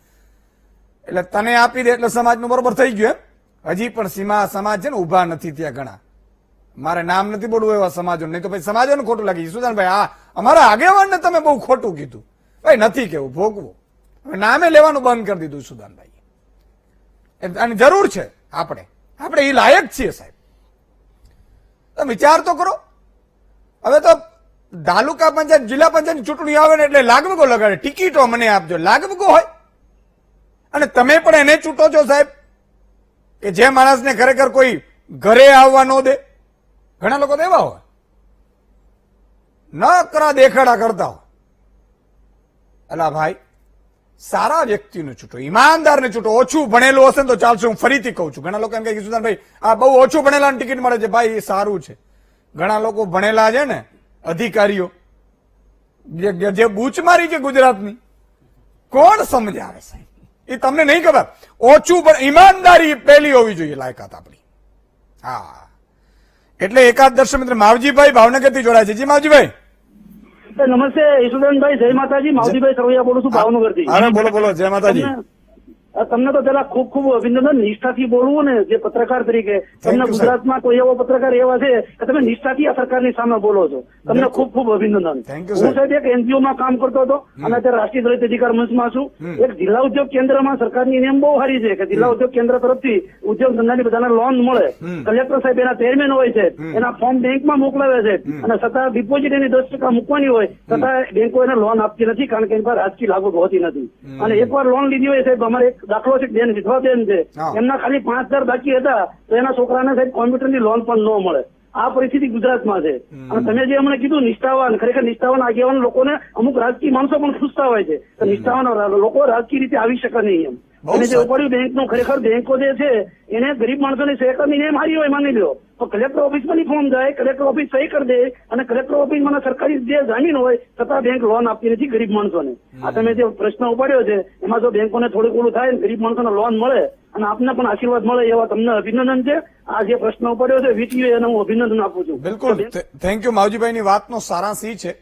એટલે તને આપી દે એટલે સમાજનું બરોબર થઈ ગયું એમ? હજી પણ સીમા સમાજ છે ને ઉભા નથી ત્યાં ઘણા. મારે નામ નથી બોલવું એવા સમાજો, નહીં તો ભાઈ સમાજોને ખોટું લાગી. સુદાનભાઈ આ અમારા આગેવાનને તમે બહુ ખોટું કીધું. ભાઈ નથી કેવું, ભોગવું. હવે નામે લેવાનું બંધ કરી દીધું સુદાનભાઈ. આની જરૂર છે. આપણે એ લાયક છીએ સાહેબ. તમે વિચાર તો કરો. હવે તો તાલુકા પંચાયત, જિલ્લા પંચાયત ચૂંટણી આવે ને એટલે લાગવગો લગાડે, ટિકિટો મને આપજો. લાગવગો હોય અને તમે પણ એને ચૂંટો છો સાહેબ કે જે માણસને ખરેખર કોઈ ઘરે આવવા ન દે. ઘણા લોકો તો એવા હોય, ન કરા દેખાડા કરતા હોય. અલા ભાઈ, સારા વ્યક્તિને છૂટો, ઈમાનદારને છૂટો. ઓછું ભણેલું હશે ને તો ચાલશે. હું ફરીથી કહું છું, ઘણા લોકો એમ કહે સુદાનભાઈ આ બહુ ઓછું ભણેલાને ટિકિટ મળે છે. ભાઈ એ સારું છે. ઘણા લોકો ભણેલા છે ને અધિકારીઓ જે બૂચ મારી છે ગુજરાતની, કોણ સમજાવે સાહેબ? એ તમને નહીં ખબર. ઓછું પણ ઈમાનદારી પહેલી હોવી જોઈએ લાયકાત આપણી. હા, એટલે એકાદ દર્શક મિત્ર માવજીભાઈ ભાવનગરથી જોડાય છે. જી માવજીભાઈ. નમસ્તે ઈશુદાનભાઈ, જય માતાજી. માવજીભાઈ સરવૈયા બોલું છું ભાવનગરથી. અરે બોલો બોલો, જય માતાજી. તમને તો પેલા ખૂબ ખૂબ અભિનંદન. નિષ્ઠાથી બોલવું ને જે પત્રકાર તરીકે, તમને ગુજરાતમાં કોઈ એવો પત્રકાર એવા છે કે તમે નિષ્ઠાથી આ સરકારની સામે બોલો છો. તમને ખૂબ ખૂબ અભિનંદન. હું સાહેબ એક એનજીઓ માં કામ કરતો હતો અને અત્યારે રાષ્ટ્રીય દલિત અધિકાર મંચમાં છું. એક જિલ્લા ઉદ્યોગ કેન્દ્રમાં સરકારની નિયમ બહુ સારી છે કે જિલ્લા ઉદ્યોગ કેન્દ્ર તરફથી ઉદ્યોગ ધંધાની બધાને લોન મળે. કલેક્ટર સાહેબ એના ચેરમેન હોય છે, એના ફોર્મ બેંકમાં મોકલાવે છે અને છતાં ડિપોઝિટ એની 10% મૂકવાની હોય છતાં બેંકો એને લોન આપતી નથી, કારણ કે એની પર રાજકીય લાગુ હોતી નથી. અને એકવાર લોન લીધી હોય સાહેબ, અમારે એક દાખલો છે, બેન વિધવા બેન છે, એમના ખાલી 5,000 બાકી હતા તો એના છોકરાને સાહેબ કોમ્પ્યુટરની લોન પણ ન મળે. આ પરિસ્થિતિ ગુજરાતમાં છે. અને તમે જે હમણાં કીધું નિષ્ઠાવાન, ખરેખર નિષ્ઠાવાન આગેવાન લોકોને અમુક રાજકીય માણસો પણ પૂછતા હોય છે તો નિષ્ઠાવાન લોકો રાજકીય રીતે આવી શકે નહીં એમ. અને જે ઉપાડ્યું બેંકનું, ખરેખર બેંકો જે છે એને ગરીબ માણસોની સહકારની નિયમ હારી હોય માની લો તો કલેક્ટર ઓફિસમાં ફોર્મ જાય, કલેક્ટર ઓફિસ સહી કરી દે અને કલેક્ટર ઓફિસમાં સરકારી જે જામીન હોય છતાં બેંક લોન આપતી નથી ગરીબ માણસોને. આ તમે જે પ્રશ્ન ઉપાડ્યો છે એમાં જો બેંકોને થોડુંક ઓલું થાય, ગરીબ માણસોને લોન મળે અને આપને પણ આશીર્વાદ મળે એવા તમને અભિનંદન છે. આ જે પ્રશ્ન ઉપાડ્યો છે વીટીઓ એને હું અભિનંદન આપું છું. બિલકુલ, થેન્ક યુ માવજીભાઈની વાતનો સારાંશ એ છે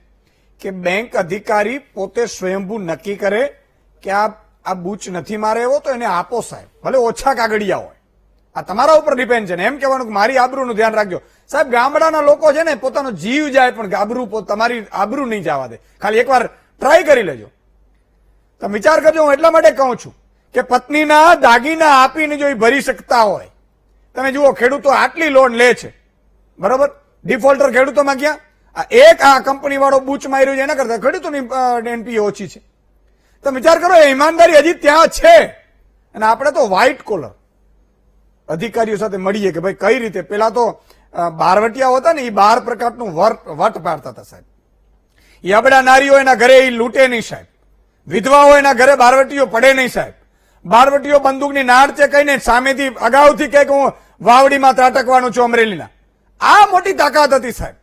કે બેંક અધિકારી પોતે સ્વયંભૂ નક્કી કરે કે આ બૂચ નથી મારે એવો તો એને આપો સાહેબ, ભલે ઓછા કાગળિયા હોય. આ તમારા ઉપર ડિપેન્ડ છે ને એમ કહેવાનું કે મારી આબરૂનું ધ્યાન રાખજો. સાહેબ ગામડાના લોકો છે ને પોતાનો જીવ જાય પણ તમારી આબરૂ નહીં જવા દે. ખાલી એકવાર ટ્રાય કરી લેજો. તમે વિચાર કરજો. હું એટલા માટે કહું છું કે પત્નીના દાગીના આપીને જો એ ભરી શકતા હોય. તમે જુઓ ખેડૂતો આટલી લોન લે છે, બરોબર, ડિફોલ્ટર ખેડૂતોમાં ક્યાં? આ કંપની વાળો બૂચ માર્યું છે એના કરતા ખેડૂતોની એનપીએ ઓછી છે. તમે વિચાર કરો, એ ઈમાનદારી હજી ત્યાં છે. અને આપણે તો વ્હાઇટ કોલર અધિકારીઓ સાથે મળીએ કે ભાઈ કઈ રીતે. પેલા તો બારવટિયા હતા ને એ 12 પ્રકારનું વટ પાડતા હતા સાહેબ. એ અબડા નારીઓ એના ઘરે એ લૂંટે નહીં સાહેબ, વિધવાઓ એના ઘરે બારવટીઓ પડે નહીં સાહેબ. બારવટીઓ બંદૂકની નાળ છે કહીને સામેથી અગાઉથી કે હું વાવડીમાં ત્રાટકવાનું છું અમરેલીના. આ મોટી તાકાત હતી સાહેબ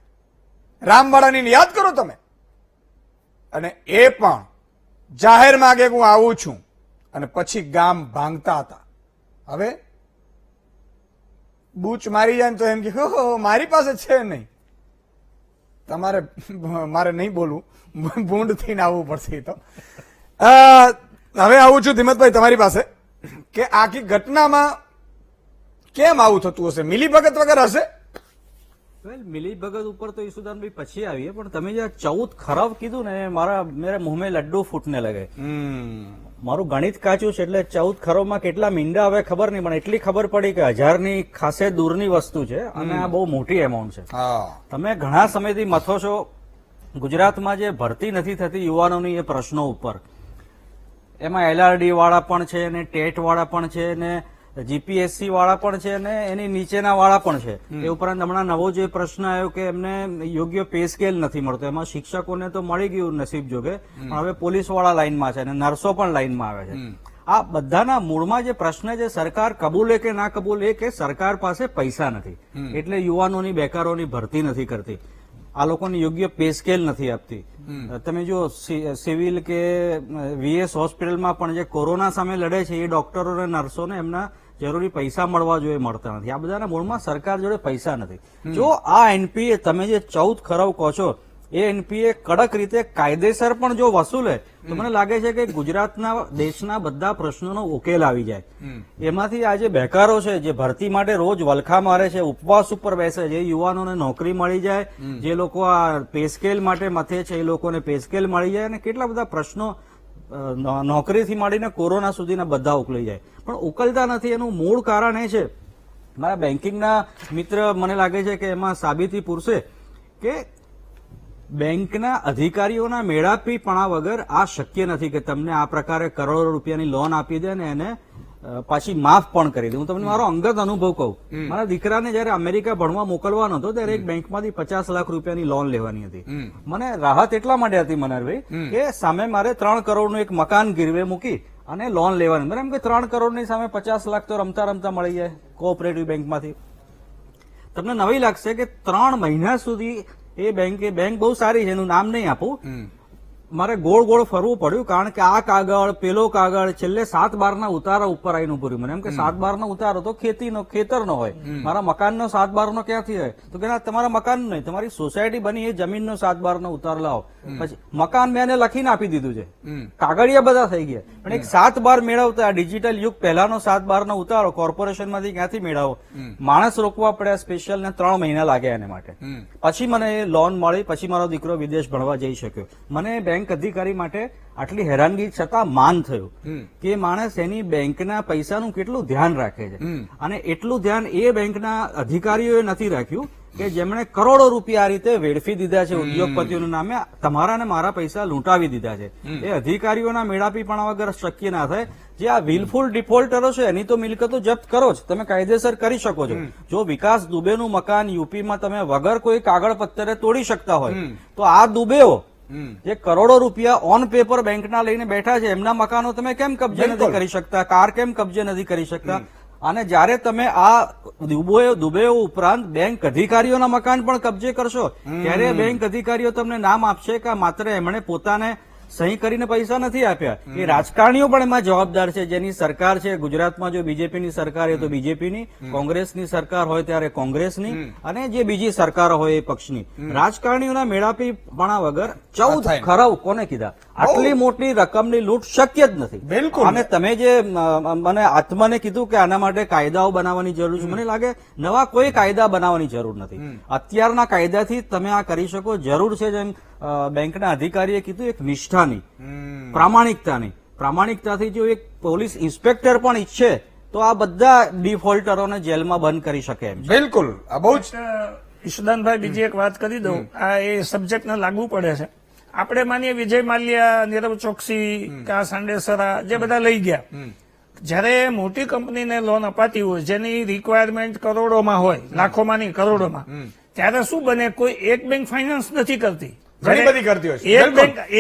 રામવાડાની, યાદ કરો તમે. અને એ પણ જાહેરમાં કે હું આવું છું અને પછી ગામ ભાંગતા હતા. હવે બૂચ મારી જાય ને તો એમ કે હો મારી પાસે છે નહીં. તમારે મારે નહીં બોલવું, ભૂંડ થઈને આવવું પડશે. એ તો હવે આવું છું ધીમતભાઈ તમારી પાસે કે આખી ઘટનામાં કેમ આવું થતું હશે? મિલીભગત વગર હશે? મિલી ભગત ઉપર તો ઈસુદાનભાઈ પછી આવીએ, પણ તમે જે 14 ખરાબ કીધું ને મેરે મુંહ में લડ્ડુ ફૂટને લગે. મારું ગણિત કાચું છે એટલે 14 ખરોમાં કેટલા મીંડા હવે ખબર નહીં, પણ એટલી ખબર પડી કે 1000ની ખાસે દૂરની વસ્તુ છે અને આ બહુ મોટી એમાઉન્ટ છે. તમે ઘણા સમયથી મથો છો ગુજરાતમાં જે ભરતી નથી થતી યુવાનોની એ પ્રશ્નો ઉપર. એમાં એલઆરડી વાળા પણ છે ને ટેટ વાળા પણ છે ને જીપીએસસી વાળા પણ છે ને એની નીચેના વાળા પણ છે. એ ઉપરાંત હમણાં નવો જે પ્રશ્ન આવ્યો કે એમને યોગ્ય પે સ્કેલ નથી મળતો. એમાં શિક્ષકોને તો મળી ગયું નસીબ જોગે, પણ હવે પોલીસ વાળા લાઈનમાં છે અને નર્સો પણ લાઈનમાં આવે છે. આ બધાના મૂળમાં જે પ્રશ્ન છે સરકાર કબૂલે કે ના કબૂલે કે સરકાર પાસે પૈસા નથી એટલે યુવાનોની બેકારોની ભરતી નથી કરતી, આ લોકોને યોગ્ય પે સ્કેલ નથી આપતી. તમે જો સિવિલ કે વીએસ હોસ્પિટલમાં પણ જે કોરોના સામે લડે છે એ ડોક્ટરો અને નર્સોને એમના જરૂરી પૈસા મળવા જોઈએ, મળતા નથી. આ બધાના મૂળમાં સરકાર જોડે પૈસા નથી. જો આ એનપીએ તમે જે 14 ખરબ કહો છો એ એનપીએ કડક રીતે કાયદેસર પણ જો વસૂલે તો મને લાગે છે કે ગુજરાતના દેશના બધા પ્રશ્નોનો ઉકેલ આવી જાય. એમાંથી આ જે બેકારો છે જે ભરતી માટે રોજ વલખા મારે છે, ઉપવાસ ઉપર બેસે છે, એ યુવાનોને નોકરી મળી જાય, જે લોકો આ પે સ્કેલ માટે મથે છે એ લોકોને પે સ્કેલ મળી જાય અને કેટલા બધા પ્રશ્નો નોકરીથી માંડીને કોરોના સુધીના બધા ઉકલી જાય, પણ ઉકલતા નથી. એનું મૂળ કારણ એ છે, મારા બેન્કિંગના મિત્ર મને લાગે છે કે એમાં સાબિતી પૂરશે કે બેંકના અધિકારીઓના મેળાપીપણા વગર આ શક્ય નથી કે તમને આ પ્રકારે કરોડો રૂપિયાની લોન આપી દે ને એને પાછી માફ પણ કરી દે. હું તમને મારો અંગત અનુભવ કહું. મારા દીકરાને જયારે અમેરિકા ભણવા મોકલવાનો હતો ત્યારે એક બેંકમાંથી 50 લાખ રૂપિયાની લોન લેવાની હતી. મને રાહત એટલા માટે હતી મનહરભાઈ કે સામે મારે 3 કરોડનું એક મકાન ગીરવે મૂકી અને લોન લેવાની. મને એમ કે 3 કરોડની સામે 50 લાખ તો રમતા રમતા મળી જાય કોઓપરેટિવ બેંકમાંથી. તમને નવી લાગશે કે 3 મહિના સુધી એ બેંક બહુ સારી છે, એનું નામ નહીં આપું, મારે ગોળ ગોળ ફરવું પડ્યું કારણ કે આ કાગળ પેલો કાગળ છેલ્લે 7/12ના ઉતારા ઉપર આવીને ઉભું રહ્યું. મને એમ કે 7/12નો ઉતારો તો ખેતરનો હોય, મારા મકાનનો 7/12નો ક્યાંથી હોય? તો કે ના તમારા મકાન નહીં, તમારી સોસાયટી બની એ જમીનનો 7/12નો ઉતાર લાવો. પછી મકાન મેં એને લખીને આપી દીધું છે, કાગળિયા બધા થઈ ગયા, પણ એક 7/12 મેળવતા આ ડિજિટલ યુગ પહેલાનો 7/12નો ઉતારો કોર્પોરેશનમાંથી ક્યાંથી મેળવો? માણસ રોકવા પડ્યા સ્પેશિયલ ને 3 મહિના લાગ્યા એને માટે. પછી મને લોન મળી, પછી મારો દીકરો વિદેશ ભણવા જઈ શક્યો. મને બેંક અધિકારી માટે આટલી હેરાનગી છતાં માન થયું કે માણસ એની બેંકના પૈસાનું કેટલું ધ્યાન રાખે છે. અને એટલું ધ્યાન એ બેંકના અધિકારીઓએ નથી રાખ્યું કે જેમણે કરોડો રૂપિયા આ રીતે વેડફી દીધા છે ઉદ્યોગપતિઓના નામે, તમારા ને મારા પૈસા લૂંટાવી દીધા છે. એ અધિકારીઓના મેળાપીપણા વગર શક્ય ના થાય. જે આ વિલફુલ ડિફોલ્ટરો છે એની તો મિલકતો જપ્ત કરો જ, તમે કાયદેસર કરી શકો છો. જો વિકાસ દુબેનું મકાન યુપીમાં તમે વગર કોઈ કાગળ પત્તરે તોડી શકતા હોય તો આ દુબેઓ જે કરોડો રૂપિયા ઓન પેપર બેંકના લઈને બેઠા છે એમના મકાનો તમે કેમ કબજે નથી કરી શકતા? કાર કેમ કબજે નથી કરી શકતા? અને જયારે તમે આ દુબેઓ ઉપરાંત બેંક અધિકારીઓના મકાન પણ કબજે કરશો ત્યારે બેંક અધિકારીઓ તમને નામ આપશે કે માત્ર એમણે પોતાને સહી કરીને પૈસા નથી આપ્યા. એ રાજકારણીઓ પણ એમાં જવાબદાર છે. જેની સરકાર છે ગુજરાતમાં, જો બીજેપીની સરકાર હોય તો બીજેપીની, કોંગ્રેસની સરકાર હોય ત્યારે કોંગ્રેસની, અને જે બીજી સરકારો હોય એ પક્ષની. રાજકારણીઓના મેળાપીપણા વગર 14 ખરાબ કોને કીધા? આટલી મોટી રકમની લૂંટ શક્ય જ નથી. બિલકુલ. અને તમે જે મને આત્માને કીધું કે આના માટે કાયદાઓ બનાવવાની જરૂર છે, મને લાગે નવા કોઈ કાયદા બનાવવાની જરૂર નથી. અત્યારના કાયદાથી તમે આ કરી શકો. જરૂર છે જેમ બેંકના અધિકારીએ કીધું એક નિષ્ઠાની, પ્રામાણિકતાથી જો એક પોલીસ ઇન્સ્પેક્ટર પણ ઈચ્છે તો આ બધા ડિફોલ્ટરોને જેલમાં બંધ કરી શકે એમ. બિલકુલ. આ બહુ જ ઈશુદાનભાઈ બીજી એક વાત કરી દઉં, આ એ સબ્જેક્ટને લાગુ પડે છે. આપણે માનીએ વિજય માલ્યા, નીરવ ચોકસી કે આ સાંડેસરા જે બધા લઈ ગયા, જયારે મોટી કંપનીને લોન અપાતી હોય જેની રિક્વાયરમેન્ટ કરોડોમાં હોય, લાખોમાં નહીં કરોડોમાં, ત્યારે શું બને? કોઈ એક બેંક ફાઇનાન્સ નથી કરતી, ઘણી બધી કરતી હોય.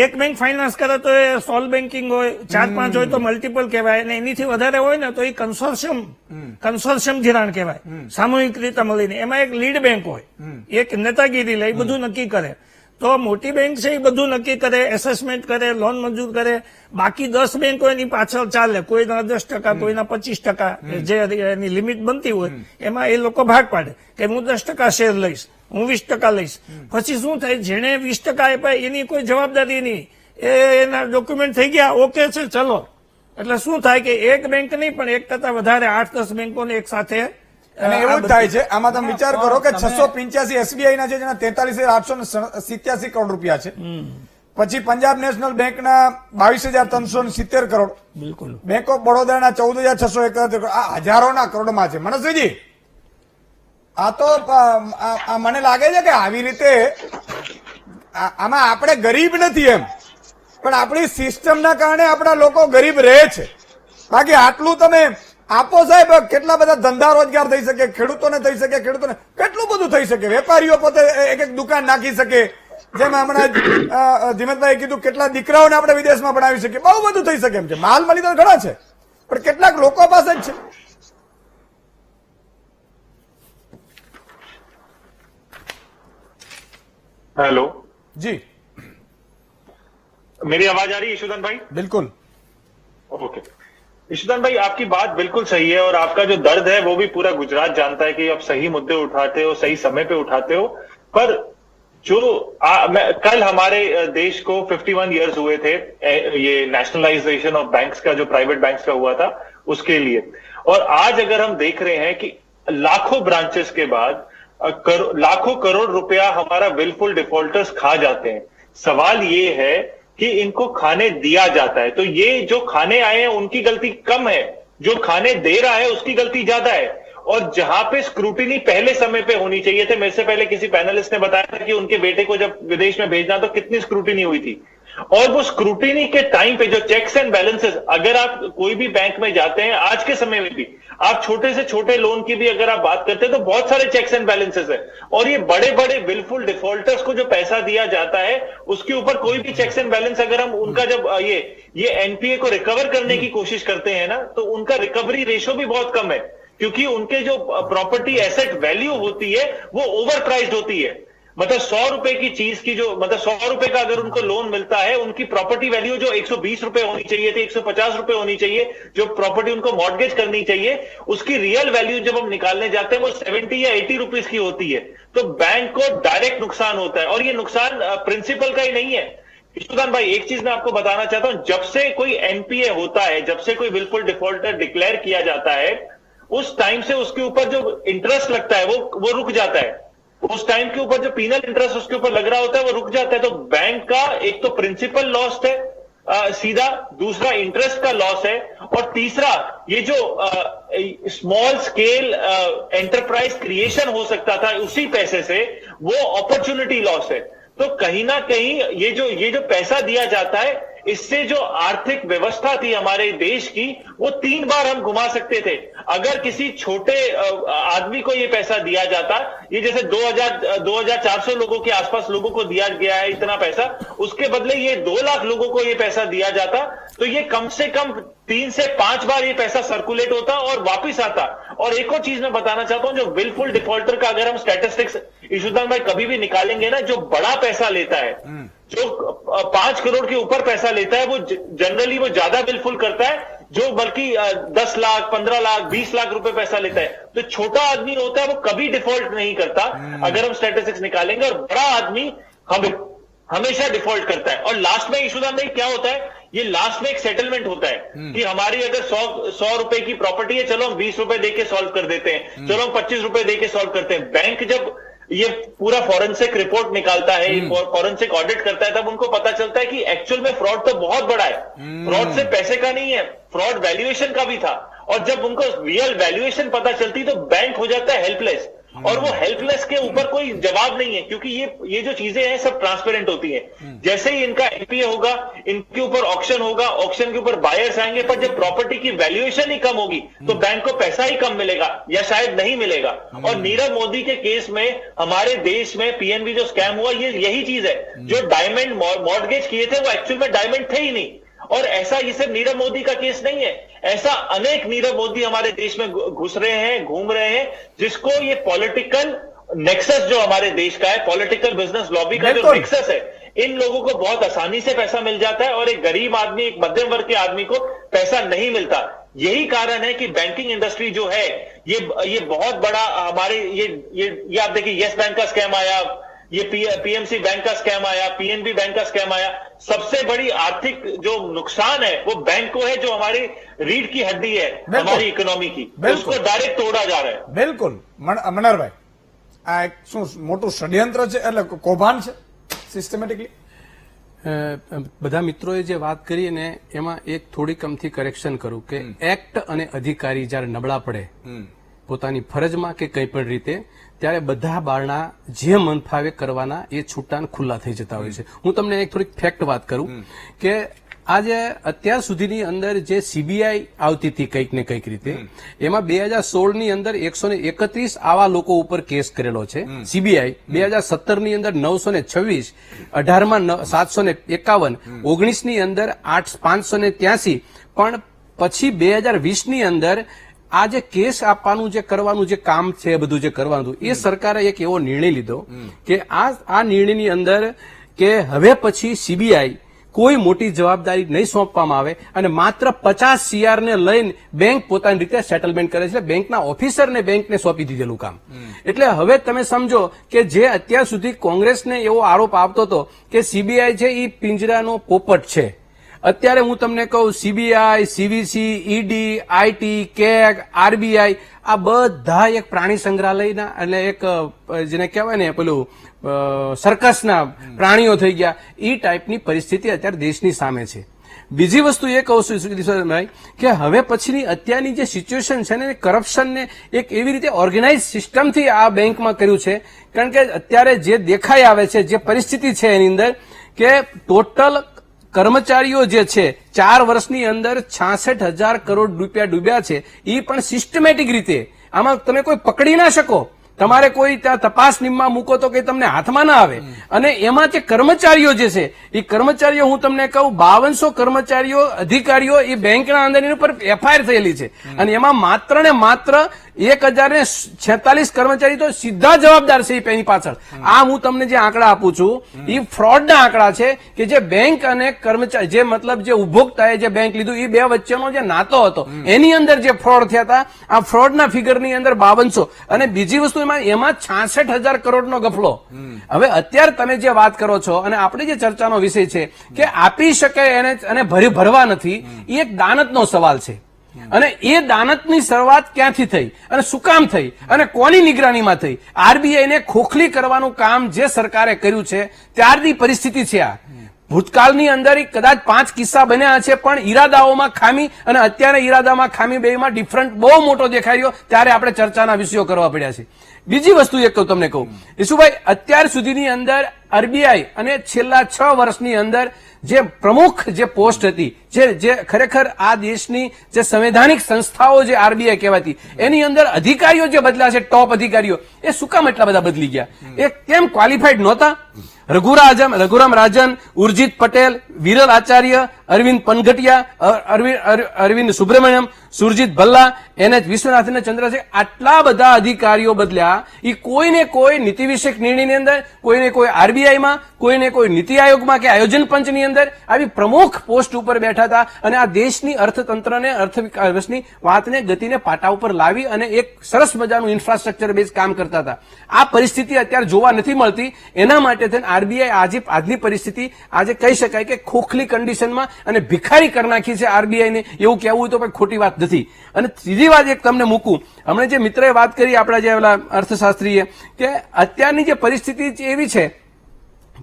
એક બેંક ફાઇનાન્સ કરે તો એ સોલ બેન્કિંગ હોય, 4-5 હોય તો મલ્ટિપલ કહેવાય, અને એનીથી વધારે હોય ને તો એ કન્સોર્શિયમ ધિરાણ કહેવાય, સામૂહિક રીતે મળીને. એમાં એક લીડ બેંક હોય, એક નેતાગીરી લે, બધું નક્કી કરે. તો મોટી બેંક છે એ બધું નક્કી કરે, એસેસમેન્ટ કરે, લોન મંજૂર કરે. બાકી 10 બેંકો એની પાછળ ચાલે, કોઈના 10%, કોઈના 25%, જે એની લિમિટ બનતી હોય એમાં એ લોકો ભાગ પાડે કે હું 10% શેર લઈશ, હું 20% લઈશ. પછી શું થાય, જેને 20% આપ્યા એની કોઈ જવાબદારી નહીં, એના ડોક્યુમેન્ટ થઈ ગયા, ઓકે છે, ચલો. એટલે શું થાય કે એક બેંક નહીં પણ 1 કરતા વધારે 8-10 બેંકોને એક સાથે. અને એવું જ થાય છે. આમાં તમે વિચાર કરો કે 685 એસબીઆઈ ના છે, જેના 43,887 કરોડ રૂપિયા છે. પછી પંજાબ નેશનલ બેંકના 22,370 કરોડ, બિલકુલ, બેંક ઓફ બરોડાના 14,671 કરોડ. આ હજારોના કરોડમાં છે. મનસુજી, આ તો મને લાગે છે કે આવી રીતે આમાં આપણે ગરીબ નથી એમ, પણ આપણી સિસ્ટમના કારણે આપણા લોકો ગરીબ રહે છે. બાકી આટલું તમે આપો સાહેબ, કેટલા બધા ધંધા રોજગાર થઈ શકે, ખેડૂતોને થઈ શકે, ખેડૂતોને કેટલું બધું થઈ શકે, વેપારીઓ પોતે એક દુકાન નાખી શકે, જેમ હમણાં ધીમતભાઈ કીધું કેટલા દીકરાઓને આપણે વિદેશમાં ભણાવી શકીએ, બહુ બધું થઈ શકે એમ છે. માલ મળી તો ઘણા છે, પણ કેટલાક લોકો પાસે જ છે. हेलो જી, मेरी आवाज आ रही है ईशुदान भाई? બિલકુલ. ओके ईशुदान भाई, आपकी बात बिल्कुल सही है और आपका जो दर्द है वो भी पूरा गुजरात जानता है कि आप सही मुद्दे उठाते हो, सही समय पे उठाते हो. पर जो कल हमारे देश को 51 इयर्स हुए थे ये नेशनलाइजेशन ऑफ बैंक्स का, जो प्राइवेट बैंक्स का हुआ था उसके लिए. और आज अगर हम देख रहे हैं कि लाखों ब्रांचेस के बाद लाखों करोड़ रुपया हमारा विलफुल डिफॉल्टर्स खा जाते हैं. सवाल ये है कि इनको खाने दिया जाता है, तो ये जो खाने आए हैं उनकी गलती कम है, जो खाने दे रहा है उसकी गलती ज्यादा है. और जहां पे स्क्रूटिनी पहले समय पे होनी चाहिए थे, मेरे से पहले किसी पैनलिस्ट ने बताया था कि उनके बेटे को जब विदेश में भेजना तो कितनी स्क्रूटिनी हुई थी, और वो स्क्रूटिनी के टाइम पे जो चेक्स एंड बैलेंसेस, अगर आप कोई भी बैंक में जाते हैं आज के समय में भी, आप छोटे से छोटे लोन की भी अगर आप बात करते हैं तो बहुत सारे चेक्स एंड बैलेंसेस है. और ये बड़े बड़े विलफुल डिफॉल्टर्स को जो पैसा दिया जाता है उसके ऊपर कोई भी चेक्स एंड बैलेंस, अगर हम उनका जब ये एनपीए को रिकवर करने की कोशिश करते हैं ना, तो उनका रिकवरी रेशो भी बहुत कम है, क्योंकि उनके जो प्रॉपर्टी एसेट वैल्यू होती है वो ओवर प्राइस्ड होती है. मतलब 100 रुपए की चीज की जो, मतलब 100 रुपए का अगर उनको लोन मिलता है, उनकी प्रॉपर्टी वैल्यू जो 120 रुपए होनी चाहिए थी, 150 रुपए होनी चाहिए, जो प्रॉपर्टी उनको मॉर्गेज करनी चाहिए, उसकी रियल वैल्यू जब हम निकालने जाते हैं वो 70 या 80 रुपीज की होती है. तो बैंक को डायरेक्ट नुकसान होता है, और ये नुकसान प्रिंसिपल का ही नहीं है. ईशुदान भाई, एक चीज मैं आपको बताना चाहता हूं, जब से कोई एनपीए होता है, जब से कोई विलफुल डिफॉल्टर डिक्लेयर किया जाता है, उस टाइम से उसके ऊपर जो इंटरेस्ट लगता है वो रुक जाता है. उस टाइम के ऊपर जो पीनल इंटरेस्ट उसके ऊपर लग रहा होता है वो रुक जाता है. तो बैंक का एक तो प्रिंसिपल लॉस है सीधा, दूसरा इंटरेस्ट का लॉस है, और तीसरा ये जो स्मॉल स्केल एंटरप्राइज क्रिएशन हो सकता था उसी पैसे से, वो अपॉर्चुनिटी लॉस है. तो कहीं ना कहीं ये जो पैसा दिया जाता है, इससे जो आर्थिक व्यवस्था थी हमारे देश की, वो 3 बार हम घुमा सकते थे. अगर किसी छोटे आदमी को ये पैसा दिया जाता, ये जैसे 2400 लोगों के आसपास लोगों को दिया गया है इतना पैसा, उसके बदले ये 2 लाख लोगों को ये पैसा दिया जाता, तो ये कम से कम 3 से 5 बार ये पैसा सर्कुलेट होता और वापिस आता. और एक और चीज मैं बताना चाहता हूं, जो विलफुल डिफॉल्टर का अगर हम स्टैटिस्टिक्स ईशुदान भाई कभी भी निकालेंगे ना, जो बड़ा पैसा लेता है, जो 5 करोड़ के ऊपर पैसा लेता है, वो जनरली वो ज्यादा विलफुल करता है, जो बल्कि 10 लाख, 15 लाख, 20 लाख रुपए पैसा लेता है. तो छोटा आदमी होता है वो कभी डिफॉल्ट नहीं करता अगर हम स्टैटिस्टिक्स निकालेंगे, और बड़ा आदमी हमेशा डिफॉल्ट करता है. और लास्ट में ईशुदान भाई क्या होता है, ये लास्ट में एक सेटलमेंट होता है कि हमारी अगर 100 रुपए की प्रॉपर्टी है, चलो हम 20 रुपए देके सॉल्व कर देते हैं, चलो हम 25 रुपए देके सॉल्व करते हैं. बैंक जब ये पूरा फॉरेंसिक रिपोर्ट निकालता है, फॉरेंसिक ऑडिट करता है, तब उनको पता चलता है कि एक्चुअल में फ्रॉड तो बहुत बड़ा है. फ्रॉड से पैसे का नहीं है, फ्रॉड वैल्यूएशन का भी था. और जब उनको रियल वैल्यूएशन पता चलती तो बैंक हो जाता है हेल्पलेस, और वो हेल्पलेस के ऊपर कोई जवाब नहीं है, क्योंकि ये जो चीजें हैं सब ट्रांसपेरेंट होती हैं. जैसे ही इनका एनपीए होगा, इनके ऊपर ऑक्शन होगा, ऑक्शन के ऊपर बायर्स आएंगे, पर जब प्रॉपर्टी की वैल्यूएशन ही कम होगी तो बैंक को पैसा ही कम मिलेगा या शायद नहीं मिलेगा. और नीरव मोदी के केस में हमारे देश में पीएनबी जो स्कैम हुआ, ये यही चीज है. जो डायमंड मॉर्गेज किए थे वो एक्चुअल में डायमंड थे ही नहीं. और ऐसा ये सिर्फ नीरव मोदी का केस नहीं है, ऐसा अनेक नीरव मोदी हमारे देश में घुस रहे हैं, घूम रहे हैं, जिसको ये पॉलिटिकल नेक्सस जो हमारे देश का है, पॉलिटिकल बिजनेस लॉबी का जो बिल्कुल। नेक्सस है, इन लोगों को बहुत आसानी से पैसा मिल जाता है और एक गरीब आदमी, एक मध्यम वर्ग के आदमी को पैसा नहीं मिलता। यही कारण है कि बैंकिंग इंडस्ट्री जो है ये बहुत बड़ा हमारे ये आप देखिए, यस बैंक का स्कैम आया, ये पीएमसी बैंक का स्कैम आया, पीएनबी बैंक का स्कैम आया। सबसे बड़ी आर्थिक जो नुकसान है वो बैंक को है, जो हमारी रीढ़ की हड्डी है बिल्कुल। हमारी इकोनॉमी की, बिल्कुल। उसको डायरेक्ट तोड़ा जा रहा है। બિલકુલ મનહરભાઈ, આ એક શું મોટું ષડયંત્ર છે, એટલે કૌભાંડ છે સિસ્ટમેટિકલી? બધા મિત્રોએ જે વાત કરી ને એમાં એક થોડીક અમથી કરેક્શન કરું કે એક્ટ અને અધિકારી જયારે નબળા પડે પોતાની ફરજમાં કે કંઈ પણ રીતે, ત્યારે બધા બારણા જે મન ફાવે કરવાના એ છૂટા ખુલ્લા થઈ જતા હોય છે. હું તમને એક થોડીક ફેક્ટ વાત કરું કે આજે અત્યાર સુધીની અંદર જે સીબીઆઈ આવતી હતી કંઈક ને કંઈક રીતે, એમાં 2016 ની અંદર 131 આવા લોકો ઉપર કેસ કરેલો છે સીબીઆઈ. 2017 ની અંદર 926, 18 માં 751, 19 ની અંદર 583, પણ પછી 2020 ની અંદર આ જે કેસ આપવાનું જે કરવાનું જે કામ છે, બધું જે કરવાનું, એ સરકારે એક એવો નિર્ણય લીધો કે આ નિર્ણયની અંદર કે હવે પછી સીબીઆઈ કોઈ મોટી જવાબદારી નહીં સોંપવામાં આવે અને માત્ર 50 CR ને લઈને બેંક પોતાની રીતે સેટલમેન્ટ કરે છે. બેંકના ઓફિસરને બેંકને સોંપી દીધેલું કામ. એટલે હવે તમે સમજો કે જે અત્યાર સુધી કોંગ્રેસને એવો આરોપ આવતો હતો કે સીબીઆઈ છે એ પિંજરાનો પોપટ છે, અત્યારે હું તમને કહું CBI, CVC, ED, IT, CAG, RBI આ બધા એક પ્રાણી સંગ્રહાલયના અને એક જેને કહેવાય ને પેલું સર્કસના પ્રાણીઓ થઈ ગયા. એ ટાઈપની પરિસ્થિતિ અત્યારે દેશની સામે છે. બીજી વસ્તુ એ કહું છું ઈશ્વરભાઈ કે હવે પછીની અત્યારની જે સિચ્યુએશન છે ને, કરપ્શનને એક એવી રીતે ઓર્ગેનાઇઝ સિસ્ટમથી આ બેંકમાં કર્યું છે. કારણ કે અત્યારે જે દેખાઈ આવે છે, જે પરિસ્થિતિ છે એની અંદર કે ટોટલ કર્મચારીઓ જે છે 4 વર્ષની અંદર 66,000 કરોડ રૂપિયા ડૂબ્યા છે. એ પણ સિસ્ટમેટિક રીતે, આમાં તમે કોઈ પકડી ના શકો, તમારે કોઈ ત્યાં તપાસ નિમમાં મૂકો તો કે તમને હાથમાં ના આવે. અને એમાં જે કર્મચારીઓ જે છે એ કર્મચારીઓ, હું તમને કહું 5200 કર્મચારીઓ, અધિકારીઓ એ બેંકના અંદર એની ઉપર એફઆઈઆર થયેલી છે. અને એમાં માત્ર ને માત્ર 1046 કર્મચારી તો સીધા જવાબદાર છે એની પાછળ. આ હું તમને જે આંકડા આપું છું એ ફ્રોડના આંકડા છે કે જે બેંક અને કર્મચારી, જે મતલબ જે ઉપભોક્તાએ જે બેંક લીધું એ બે વચ્ચેનો જે નાતો હતો એની અંદર જે ફ્રોડ થયા હતા, આ ફ્રોડના ફિગરની અંદર 5200. અને બીજી વસ્તુ એમાં 66,000 કરોડનો ગફલો. હવે અત્યારે તમે જે વાત કરો છો અને આપણે જે ચર્ચાનો વિષય છે કે આપી શકે એને અને ભરવા નથી, એ એક દાનતનો સવાલ છે. અને એ દાનતની શરૂઆત ક્યાંથી થઈ અને શું કામ થઈ અને કોની નિગરાનીમાં થઈ? આરબીઆઈને ખોખલી કરવાનું કામ જે સરકારે કર્યું છે ત્યારની પરિસ્થિતિ છે આ. ભૂતકાળની અંદર કદાચ 5 કિસ્સા બન્યા છે, પણ ઈરાદાઓમાં ખામી અને અત્યારે ઈરાદામાં ખામી બેમાં ડિફરન્ટ બહુ મોટો દેખાયો, ત્યારે આપણે ચર્ચાના વિષયો કરવા પડ્યા છે. બીજી વસ્તુ એક તમને કહું ઈશુભાઈ, અત્યાર સુધીની અંદર આરબીઆઈ અને છેલ્લા 6 વર્ષની અંદર જે પ્રમુખ જે પોસ્ટ હતી, જે ખરેખર આ દેશની જે સંવૈધાનિક સંસ્થાઓ જે આરબીઆઈ કહેવાતી, એની અંદર અધિકારીઓ જે બદલ્યા છે, ટોપ અધિકારીઓ, એ શું કામ એટલા બધા બદલી ગયા? એ કેમ ક્વોલિફાઈડ નહોતા? રઘુરામ રાજન, ઉર્જિત પટેલ, વિરલ આચાર્ય, અરવિંદ પનઘટિયા, અરવિંદ સુબ્રમણ્યમ, સુરજીત ભલ્લા, NH વિશ્વનાથન ચંદ્રશેખર, આટલા બધા અધિકારીઓ બદલ્યા. એ કોઈને કોઈ નીતિ વિષયક નિર્ણયની અંદર, કોઈને કોઈ આરબીઆઈમાં, કોઈને કોઈ નીતિ આયોગમાં કે આયોજન પંચની અંદર આવી પ્રમુખ પોસ્ટ ઉપર બેઠા હતા અને આ દેશની અર્થતંત્રને, અર્થવ્યવસ્થાની વાતને, ગતિને પાટા ઉપર લાવી અને એક સરસ મજાનું ઇન્ફ્રાસ્ટ્રક્ચર બેઝ કામ કરતા હતા. આ પરિસ્થિતિ અત્યારે જોવા નથી મળતી. એના માટે થઈને આરબીઆઈ આજની પરિસ્થિતિ આજે કહી શકાય કે ખોખલી કન્ડિશનમાં અને ભિખારી કરી નાખી છે આરબીઆઈને, એવું કહેવું તો પણ ખોટી વાત નથી. અને ત્રીજી વાત એક તમને મૂકું, હમણાં જે મિત્રએ વાત કરી આપણા જે અર્થશાસ્ત્રીએ, કે અત્યારની જે પરિસ્થિતિ એવી છે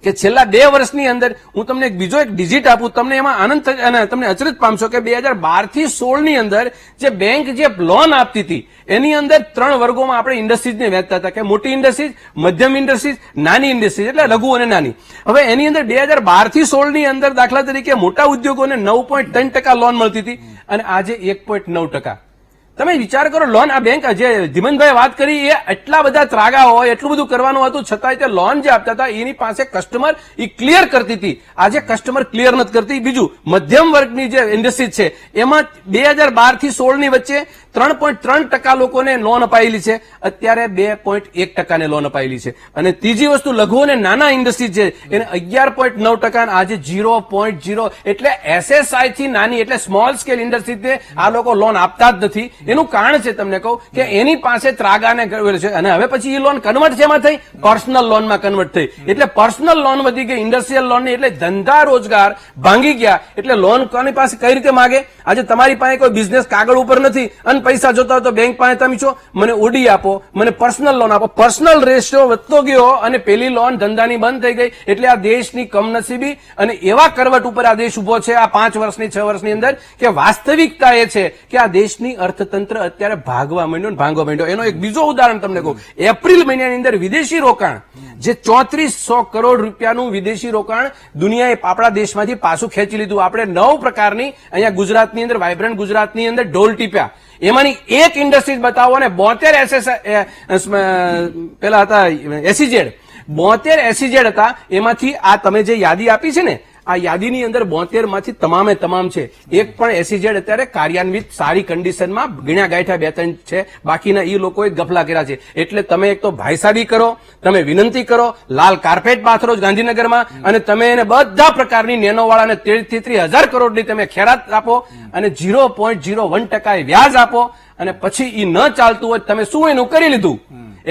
કે છેલ્લા 2 વર્ષની અંદર, હું તમને એક બીજો એક ડિજિટ આપું, તમને એમાં આનંદ અને તમને અચરજ પામશો કે 2012 થી 16 ની અંદર જે બેંક જે લોન આપતી હતી એની અંદર 3 વર્ગોમાં આપણે ઇન્ડસ્ટ્રીઝને વહેંચતા હતા કે મોટી ઇન્ડસ્ટ્રીઝ, મધ્યમ ઇન્ડસ્ટ્રીઝ, નાની ઇન્ડસ્ટ્રીઝ, એટલે લઘુ અને નાની. હવે એની અંદર 2012 થી 16 ની અંદર દાખલા તરીકે મોટા ઉદ્યોગોને 9.3% લોન મળતી હતી અને આજે 1.9%. તમે વિચાર કરો, લોન આ બેંક જે ધીમનભાઈ વાત કરી એ એટલા બધા ત્રાગા હોય, એટલું બધું કરવાનું હતું, છતાંય તે લોન જે આપતા હતા એની પાસે કસ્ટમર એ ક્લિયર કરતી હતી. આજે કસ્ટમર ક્લિયર નથી કરતી. બીજું, મધ્યમ વર્ગની જે ઇન્ડસ્ટ્રી છે એમાં 2012 થી 16 ની વચ્ચે 3.3% લોકોને લોન અપાયેલી છે, અત્યારે 2.1% લોન અપાયેલી છે. અને ત્રીજી વસ્તુ લઘુ અને નાના ઇન્ડસ્ટ્રી છે એને 11.9%, આજે 0.0, એટલે એસએસઆઈ થી નાની એટલે સ્મોલ સ્કેલ ઇન્ડસ્ટ્રીને આ લોકો લોન આપતા જ નથી. એનું કારણ છે તમને કહું કે એની પાસે ત્રાગાને છે, અને હવે પછી એ લોન કન્વર્ટ શેમાં થઈ? પર્સનલ લોનમાં કન્વર્ટ થઈ. એટલે પર્સનલ લોન વધી ગઈ, ઇન્ડસ્ટ્રીયલ લોન, એટલે ધંધા રોજગાર ભાંગી ગયા. એટલે લોન કોની પાસે કઈ રીતે માગે? આજે તમારી પાસે કોઈ બિઝનેસ કાગળ ઉપર નથી અને પૈસા જોતા હોય તો બેંક પાસે તમે છો, મને ઓડી આપો, મને પર્સનલ લોન આપો. પર્સનલ રેશિયો વધતો ગયો અને પેલી લોન ધંધાની બંધ થઈ ગઈ. એટલે આ દેશની કમનસીબી અને એવા કરવટ ઉપર આ દેશ ઉભો છે આ 5 વર્ષની 6 વર્ષની અંદર કે વાસ્તવિકતા એ છે કે આ દેશની અર્થતંત્ર અત્યારે ભાગવા માંડ્યો ને ભાંગવા માંડ્યો. એનો એક બીજો ઉદાહરણ તમને કહું. એપ્રિલ મહિનાની અંદર વિદેશી રોકાણ, જે 3400 કરોડ રૂપિયાનું વિદેશી રોકાણ દુનિયાએ આપણા દેશમાંથી પાછું ખેંચી લીધું. આપણે 9 પ્રકારની અહીંયા ગુજરાતની અંદર, વાઇબ્રન્ટ ગુજરાતની અંદર ઢોલ ટીપ્યા. એમાંની એક ઇન્ડસ્ટ્રીઝ બતાવો અને 72 પેલા હતા એસીઝેડ, 72 એસીઝેડ હતા. એમાંથી આ તમે જે યાદી આપી છે ને, આ યાદીની અંદર 72 માંથી તમામે તમામ છે. એક પણ એસીઝેડ અત્યારે કાર્યાન્વિત સારી કન્ડિશનમાં ગણ્યા ગાંઠ્યા 2-3 છે, બાકીના એ લોકોએ ગફલા કર્યા છે. એટલે તમે એક તો ભાઈસાબી કરો, તમે વિનંતી કરો, લાલ કાર્પેટ પાથરો ગાંધીનગરમાં, અને તમે એને બધા પ્રકારની નેનોવાળાને 33,000 કરોડની તમે ખેરાત આપો અને 0.01% વ્યાજ આપો, અને પછી એ ન ચાલતું હોય તમે શું એનું કરી લીધું.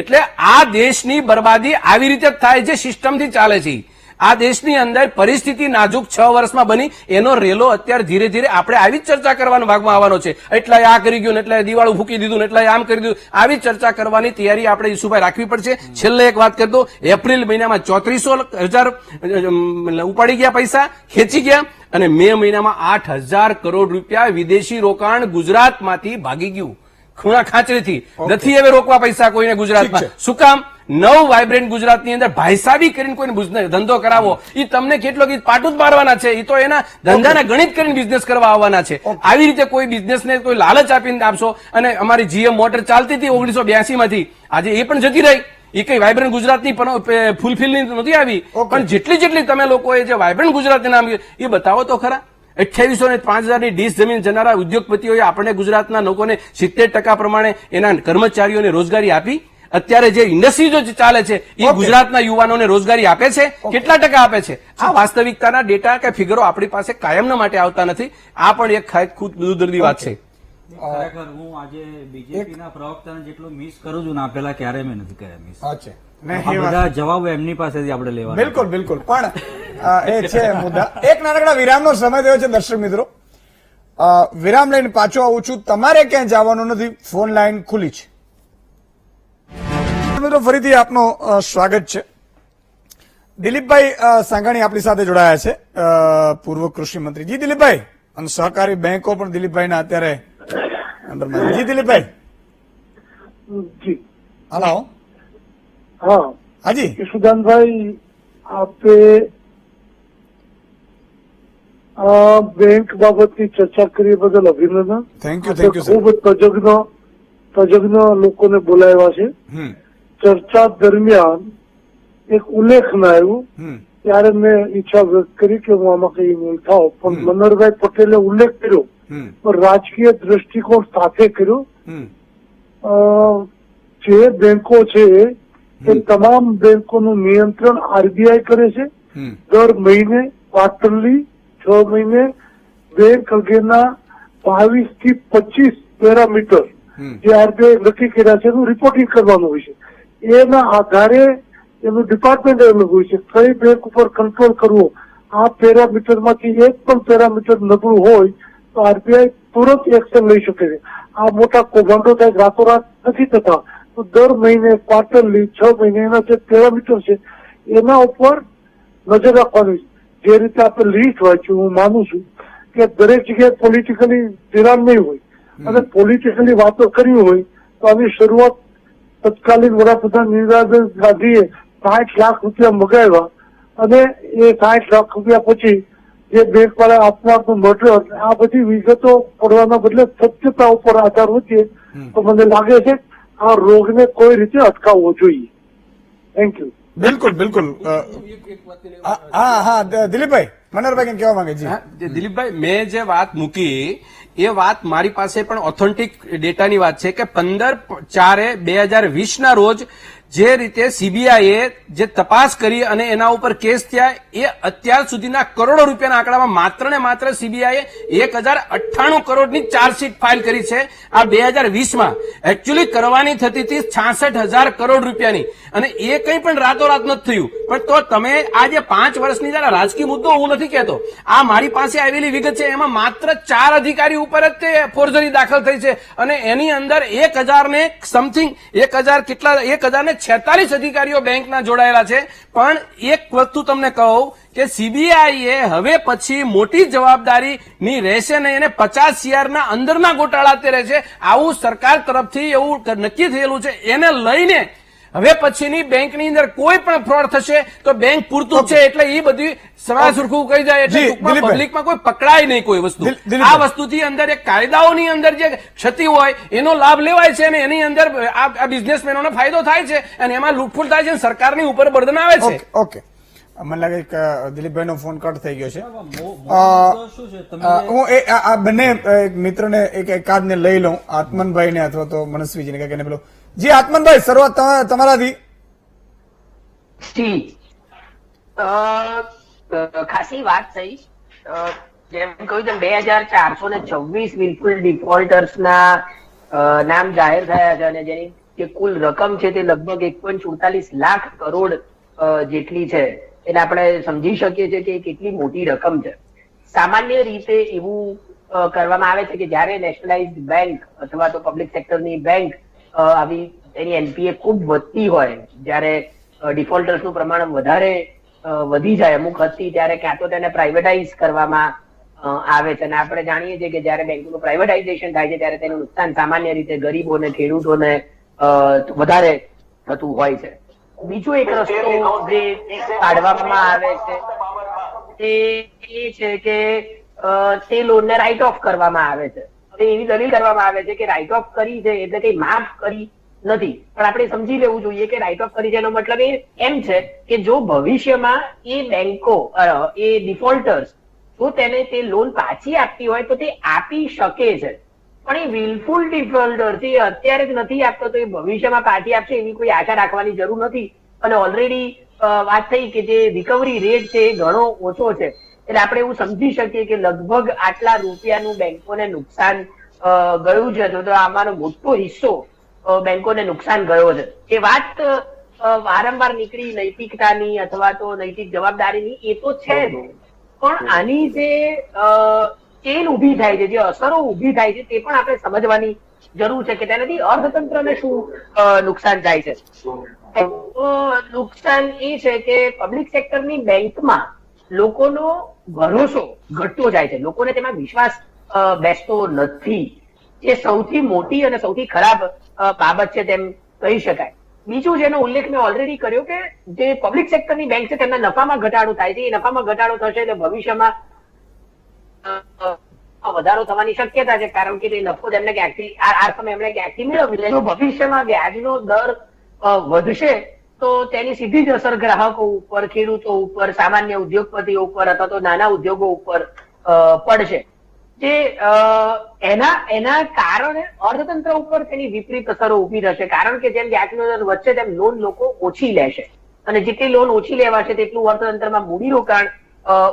એટલે આ દેશની બરબાદી આવી રીતે જ થાય જે સિસ્ટમથી ચાલે છે. આ દેશની અંદર પરિસ્થિતિ નાજુક 6 વર્ષમાં બની, એનો રેલો અત્યારે ધીરે ધીરે આપણે આવી જ ચર્ચા કરવાના ભાગમાં આવવાનો છે. એટલે આ કરી ગયું, એટલે દિવાળું ફૂકી દીધું, એટલે આમ કરી દીધું. આવી ચર્ચા કરવાની તૈયારી આપણે ઈસુભાઈ રાખવી પડશે. છેલ્લે એક વાત કરતો, એપ્રિલ મહિનામાં 34,000 ઉપાડી ગયા, પૈસા ખેંચી ગયા, અને મે મહિનામાં 8,000 કરોડ રૂપિયા વિદેશી રોકાણ ગુજરાતમાંથી ભાગી ગયું. ખૂણા ખાંચરીથી નથી હવે રોકવા પૈસા કોઈને ગુજરાતમાં. શું કામ? નવ વાઇબ્રન્ટ ગુજરાતની અંદર ભાઈસાબી કરીને કોઈને ધંધો કરાવો, એ તમને કેટલો પાટું જ મારવાના છે. એ તો એના ધંધાના ગણિત કરીને બિઝનેસ કરવા આવવાના છે. આવી રીતે કોઈ બિઝનેસને કોઈ લાલચ આપીને આપશો. અને અમારી જીએમ મોટર ચાલતી હતી 1982 માંથી, આજે એ પણ જતી રહી. એ કઈ વાઇબ્રન્ટ ગુજરાતની ફૂલફિલની નથી આવી. પણ જેટલી તમે લોકોએ જે વાઇબ્રન્ટ ગુજરાતનું નામ એ બતાવો તો ખરા. 2800 ને 5000 ની ડીશ જમીન જનારા ઉદ્યોગપતિઓએ આપણે ગુજરાતના લોકોને 70% પ્રમાણે એના કર્મચારીઓને રોજગારી આપી. અત્યારે જે ઇન્ડસ્ટ્રીઝો ચાલે છે એ ગુજરાતના યુવાનોને રોજગારી આપે છે? કેટલા ટકા આપે છે? આ વાસ્તવિકતાના ડેટા કે ફિગરો આપણી પાસે કાયમના માટે આવતા નથી. આ પણ એક ખુદ દુર્દર્દી વાત છે. ખરેખર હું આજે બીજેપીના પ્રવક્તાને જેટલું મિસ કરું છું ને પેલા ક્યારે મેં નથી કર્યા મિસ. બધા જવાબો એમની પાસેથી આપણે લેવા. બિલકુલ બિલકુલ. પણ એ છે મુદ્દા. એક નાનકડા વિરામનો સમય થયો છે દર્શક મિત્રો. વિરામ લઈને પાછો આવું છું. તમારે ક્યાંય જવાનું નથી, ફોન લાઈન ખુલ્લી છે. મિત્રો ફરીથી આપનું સ્વાગત છે. દિલીપભાઈ સાંઘાણી આપણી સાથે જોડાયા છે, પૂર્વ કૃષિ મંત્રી. જી દિલીપભાઈ, અને સહકારી બેંકો પણ દિલીપભાઈના અત્યારે અંડરમાં. જી દિલીપભાઈ. જી હલો. હા હાજી ઈશુદાનભાઈ, આપે બેંક બાબતની ચર્ચા કરી બદલ અભિનંદન. Thank you thank you. ખૂબ તજજ્ઞ લોકોને બોલાવ્યા છે. ચર્ચા દરમિયાન એક ઉલ્લેખ ના આવ્યું, ત્યારે મેં ઈચ્છા વ્યક્ત કરી કે હું આમાં કઈ ઇન્વોલ્વ થાવ, પણ મનહરભાઈ પટેલે ઉલ્લેખ કર્યો, પણ રાજકીય દ્રષ્ટિકોણ સાથે કર્યો. જે બેંકો છે એ તમામ બેંકોનું નિયંત્રણ આરબીઆઈ કરે છે. દર મહિને ક્વાર્ટરલી 6 મહિને બેંક અંગેના 22 થી 25 પેરામીટર જે આરબીઆઈ નક્કી કર્યા છે એનું રિપોર્ટિંગ કરવાનું હોય છે. એના આધારે એનું ડિપાર્ટમેન્ટ એનું હોય છે કઈ બેંક ઉપર કંટ્રોલ કરવો. આ પેરામીટરમાંથી એક પણ પેરામીટર નબળું હોય તો આરબીઆઈ તુરંત એક્શન લઈ શકે છે. આ મોટા કૌભાંડો થાય રાતોરાત નથી થતા. તો દર મહિને ક્વાર્ટરલી 6 મહિને એના જે પેરામીટર છે એના ઉપર નજર રાખવાની છે. જે રીતે આપણે લિસ્ટ વાંચ્યું, હું માનું છું કે દરેક જગ્યાએ પોલિટિકલી ધિરાણ નહીં હોય, અને પોલિટિકલી વાતો કરવી હોય તો આની શરૂઆત તત્કાલીન વડાપ્રધાન ઇન્દિરા ગાંધીએ 60 લાખ રૂપિયા મગાવ્યા, અને એ 60 લાખ રૂપિયા પછી જે બેંક વાળા આપવાનું મર્ડર, આ બધી વિગતો પડવાના બદલે સત્યતા ઉપર આધાર વધીએ તો મને લાગે છે આ રોગને કોઈ રીતે અટકાવવો જોઈએ. Thank you. બિલકુલ બિલકુલ. હા હા દિલીપભાઈ, મનહરભાઈ કહેવા માંગે છે. દિલીપભાઈ, મેં જે વાત મૂકી એ વાત મારી પાસે પણ ઓથેન્ટિક ડેટાની વાત છે કે 15/4/2020 ના રોજ જે રીતે સીબીઆઈએ જે તપાસ કરી અને એના ઉપર કેસ થયા એ અત્યાર સુધીના કરોડો રૂપિયાના આંકડામાં માત્ર ને માત્ર સીબીઆઈએ 1098 કરોડની ચાર્જશીટ ફાઇલ કરી છે આ 2020માં. એકચ્યુઅલી કરવાની થતી હતી 66,000 કરોડ રૂપિયાની અને એ કંઈ પણ રાતોરાત નથી થયું. પણ તો તમે આ જે 5 વર્ષની જરા રાજકીય મુદ્દો હું નથી કહેતો, આ મારી પાસે આવેલી વિગત છે એમાં માત્ર 4 અધિકારી ઉપર જ તે ફોર્જરી દાખલ થઈ છે અને એની અંદર 1000 ને સમથિંગ 1046 અધિકારીઓ બેંકના જોડાયેલા છે. પણ એક વસ્તુ તમને કહું કે સીબીઆઈએ હવે પછી મોટી જવાબદારીની રહેશે નહીં અને 50 CR અંદરના ગોટાળા અત્યારે છે આવું સરકાર તરફથી એવું નક્કી થયેલું છે. એને લઈને હવે પછીની બેંકની અંદર કોઈ પણ ફ્રોડ થશે તો બેંક પૂરતું છે એટલે એ બધી સવા સુરખું કહી જાય એટલે ટૂંકમાં પબ્લિકમાં કોઈ પકડાય નહીં કોઈ વસ્તુ. આ વસ્તુથી અંદર એક કાયદાઓની અંદર જે ક્ષતિ હોય એનો લાભ લેવાય છે અને એની અંદર આ બિઝનેસમેનોને ફાયદો થાય છે અને એમાં લૂંટફૂટ થાય છે અને સરકારની ઉપર બર્ડન આવે છે. ઓકે, મને લાગે કે દિલીપભાઈ નો ફોન કટ થઈ ગયો છે. હું આ બંને મિત્રને એકાદને લઈ લઉં, આત્મનભાઈ ને અથવા તો મનસ્વીજીને કઈ પેલો. જી આત્મનભાઈ, શરૂઆત તમારાથી. ખાસી વાત થઈ. જેમ કહ્યું તેમ 2426 વિલફુલ ડિફોલ્ટર્સ ના નામ જાહેર થયા છે અને જેની જે કુલ રકમ છે તે લગભગ 1.44 લાખ કરોડ જેટલી છે. એટલે આપણે સમજી શકીએ છીએ કે કેટલી મોટી રકમ છે. સામાન્ય રીતે એવું કરવામાં આવે છે કે જયારે નેશનલાઇઝડ બેંક અથવા તો પબ્લિક સેક્ટરની બેંક આવી એની એનપીએ ખૂબ વધતી હોય, જયારે ડિફોલ્ટર્સનું પ્રમાણ વધારે વધી જાય અમુક હદથી, ત્યારે ક્યાં તો તેને પ્રાઇવેટાઇઝ કરવામાં આવે છે. અને આપણે જાણીએ છીએ કે જયારે બેંકનું પ્રાઇવેટાઇઝેશન થાય છે ત્યારે તેનું નુકસાન સામાન્ય રીતે ગરીબોને, ખેડૂતોને વધારે થતું હોય છે. બીજો એક રસ્તો જે કાઢવામાં આવે છે તે એ છે કે તે લોનને રાઇટ ઓફ કરવામાં આવે છે. એવી દલીલ કરવામાં આવે છે કે રાઇટ ઓફ કરી છે એટલે કઈ માફ કરી નથી, પણ આપણે સમજી લેવું જોઈએ કે રાઇટ ઓફ કરી છે એનો મતલબ એમ છે કે જો ભવિષ્યમાં એ બેંકો એ ડિફોલ્ટર્સ જો તેને તે લોન પાછી આપતી હોય તો તે આપી શકે છે. પણ એ વિલફુલ ડિફોલ્ટર છે અત્યારે જ નથી આપતો તો એ ભવિષ્યમાં પાછી આપશે એવી કોઈ આશા રાખવાની જરૂર નથી. અને ઓલરેડી વાત થઈ કે જે રિકવરી રેટ છે એ ઘણો ઓછો છે. એટલે આપણે એવું સમજી શકીએ કે લગભગ આટલા રૂપિયાનું બેંકોને નુકસાન ગયું છે તો આમાંનો મોટો હિસ્સો બેંકોને નુકસાન ગયો છે. એ વાત વારંવાર નીકળી નૈતિકતાની અથવા તો નૈતિક જવાબદારીની, એ તો છે જ, પણ આની જે ચેન ઉભી થાય છે, જે અસરો ઉભી થાય છે તે પણ આપણે સમજવાની જરૂર છે કે તેનાથી અર્થતંત્રને શું નુકસાન થાય છે. નુકસાન એ છે કે પબ્લિક સેક્ટરની બેંકમાં લોકોનો ભરોસો ઘટતો જાય છે, લોકોને તેમાં વિશ્વાસ બેસતો નથી. એ સૌથી મોટી અને સૌથી ખરાબ બાબત છે તેમ કહી શકાય. બીજું જેનો ઉલ્લેખ મેં ઓલરેડી કર્યો કે જે પબ્લિક સેક્ટરની બેંક છે તેમના નફામાં ઘટાડો થાય છે. એ નફામાં ઘટાડો થશે એટલે ભવિષ્યમાં વધારો થવાની શક્યતા છે, કારણ કે તે નફો તેમને ક્યાંકથી આ સમય એમણે ક્યાંકથી મેળવી લે. જો ભવિષ્યમાં વ્યાજનો દર વધશે તો તેની સીધી જ અસર ગ્રાહકો ઉપર, ખેડૂતો ઉપર, સામાન્ય ઉદ્યોગપતિઓ ઉપર અથવા તો નાના ઉદ્યોગો ઉપર પડશે. જે એના કારણે અર્થતંત્ર ઉપર તેની વિપરીત અસરો ઉભી થશે, કારણ કે જેમ વ્યાજનો દર વધશે તેમ લોન લોકો ઓછી લેશે અને જેટલી લોન ઓછી લેવાશે તેટલું અર્થતંત્રમાં મૂડીરોકાણ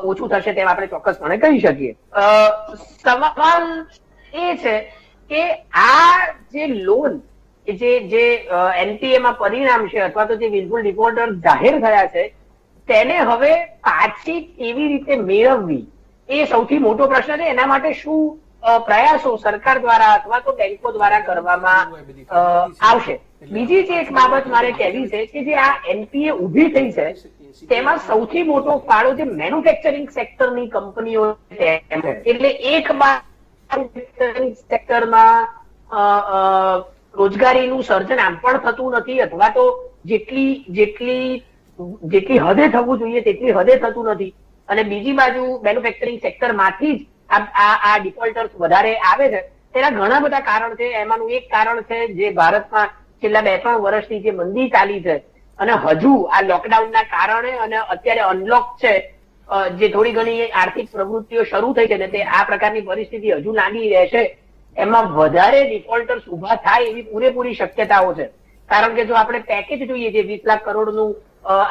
ઓછું થશે તેમ આપણે ચોક્કસપણે કહી શકીએ. સવાલ એ છે કે આ જે લોન જે એનપીએમાં પરિણામ છે અથવા તો જે વિલફુલ ડિફોલ્ટર જાહેર થયા છે તેને હવે પાછી કેવી રીતે મેળવવી એ સૌથી મોટો પ્રશ્ન છે. એના માટે શું પ્રયાસો સરકાર દ્વારા અથવા તો બેંકો દ્વારા કરવામાં આવશે. બીજી જે એક બાબત મારે કહેવી છે કે જે આ એનપીએ ઉભી થઈ છે તેમાં સૌથી મોટો ફાળો જે મેન્યુફેક્ચરિંગ સેક્ટરની કંપનીઓ એટલે એક મેન્યુફેક્ચરિંગ સેક્ટરમાં રોજગારીનું સર્જન આમ પણ થતું નથી અથવા તો જેટલી હદે થવું જોઈએ તેટલી હદે થતું નથી. અને બીજી બાજુ મેન્યુફેક્ચરિંગ સેક્ટરમાંથી જ આ ડિફોલ્ટર્સ વધારે આવે છે. તેના ઘણા બધા કારણ છે. એમાંનું એક કારણ છે જે ભારતમાં છેલ્લા 2-3 વર્ષથી જે મંદી ચાલી છે અને હજુ આ લોકડાઉનના કારણે અને અત્યારે અનલોક છે જે થોડી ઘણી આર્થિક પ્રવૃત્તિઓ શરૂ થઈ છે ને તે આ પ્રકારની પરિસ્થિતિ હજુ લાગી રહેશે, એમાં વધારે ડિફોલ્ટર્સ ઉભા થાય એવી પૂરેપૂરી શક્યતાઓ છે. કારણ કે જો આપણે પેકેજ જોઈએ જે 20 લાખ કરોડનું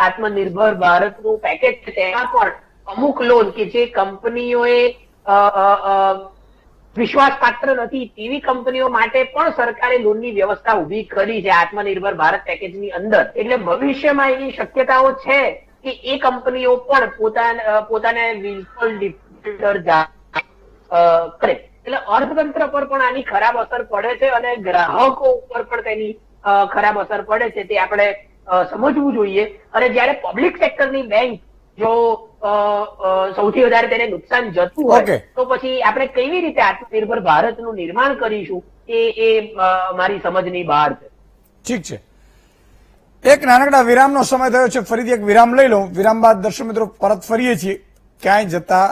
આત્મનિર્ભર ભારતનું પેકેજ છે, તેમાં પણ અમુક લોન કે જે કંપનીઓએ વિશ્વાસપાત્ર નથી તેવી કંપનીઓ માટે પણ સરકારે લોનની વ્યવસ્થા ઉભી કરી છે આત્મનિર્ભર ભારત પેકેજની અંદર. એટલે ભવિષ્યમાં એવી શક્યતાઓ છે કે એ કંપનીઓ પણ પોતાને વિલફુલ ડિફોલ્ટર કરે. એટલે અર્થતંત્ર પર પણ આની ખરાબ અસર પડે છે અને ગ્રાહકો ઉપર પણ તેની ખરાબ અસર પડે છે, તે આપણે સમજવું જોઈએ. અને જયારે પબ્લિક સેક્ટરની બેંક જો સૌથી વધારે તેને નુકસાન જતું હોય તો પછી આપણે કેવી રીતે આત્મનિર્ભર ભારતનું નિર્માણ કરીશું એ મારી સમજની બહાર છે. ઠીક છે, એક નાનકડા વિરામનો સમય થયો છે, ફરીથી એક વિરામ લઈ લઉં. વિરામ બાદ દર્શક મિત્રો પરત ફરીએ છીએ, ક્યાંય જતા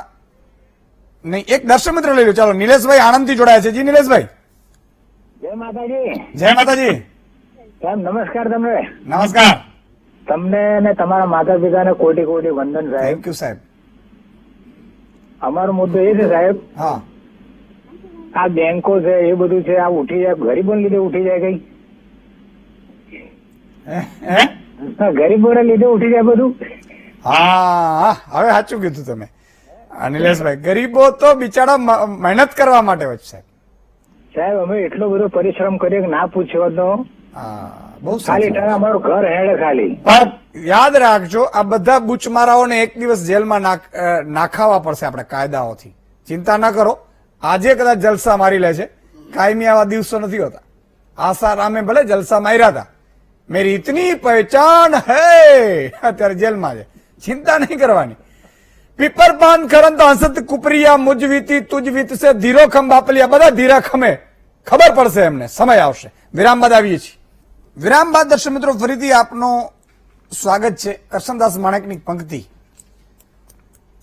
નહીં. એક દર્શક મિત્ર લઈ લો. ચાલો, નિલેશભાઈ આણંદથી જોડાયા છે. જી નિલેશભાઈ. જય માતાજી. જય માતાજી. સાહેબ નમસ્કાર. તમને નમસ્કાર. તમને અને તમારા માતા પિતાને કોટી કોટી વંદન સાહેબ. થેન્ક યુ સાહેબ. અમારો મુદ્દો એ છે સાહેબ, હા, આ બેંકો છે એ બધું છે, આ ઉઠી જાય ગરીબોને લીધે ઉઠી જાય કઈ, ગરીબોને લીધે ઉઠી જાય બધું. હા, હવે સાચું કીધું તમે નિલેશભાઈ. ગરીબો તો બિચારા મહેનત કરવા માટે હોય સાહેબ. સાહેબ અમે એટલો બધો પરિશ્રમ કરીએ કે ના પૂછ્યો તો બહુ ખાલી અમારું ઘર હેડે ખાલી. પણ યાદ રાખજો, આ બધા બુચમારાઓને એક દિવસ જેલમાં નાખાવા પડશે આપણે કાયદાઓથી. ચિંતા ના કરો, આજે કદાચ જલસા મારી લે છે, કાયમી આવા દિવસો નથી હોતા. આસારામે ભલે જલસા માર્યા હતા, મેરી ઇતની પહેચાન હૈ, અત્યારે જેલમાં છે. ચિંતા નહીં કરવાની. પીપર પાન કરન તો હસત કુપરિયા મુજ વીતી તુજ વીત સે ધીરો ખમ બાપલિયા, બધા ધીરા ખમે. ખબર પડશે એમને, સમય આવશે. વિરામ બાદ આવીએ છીએ. વિરામ બાદ દર્શક મિત્રો ફરીથી આપનું સ્વાગત છે. કરશનદાસ માણેકની પંક્તિ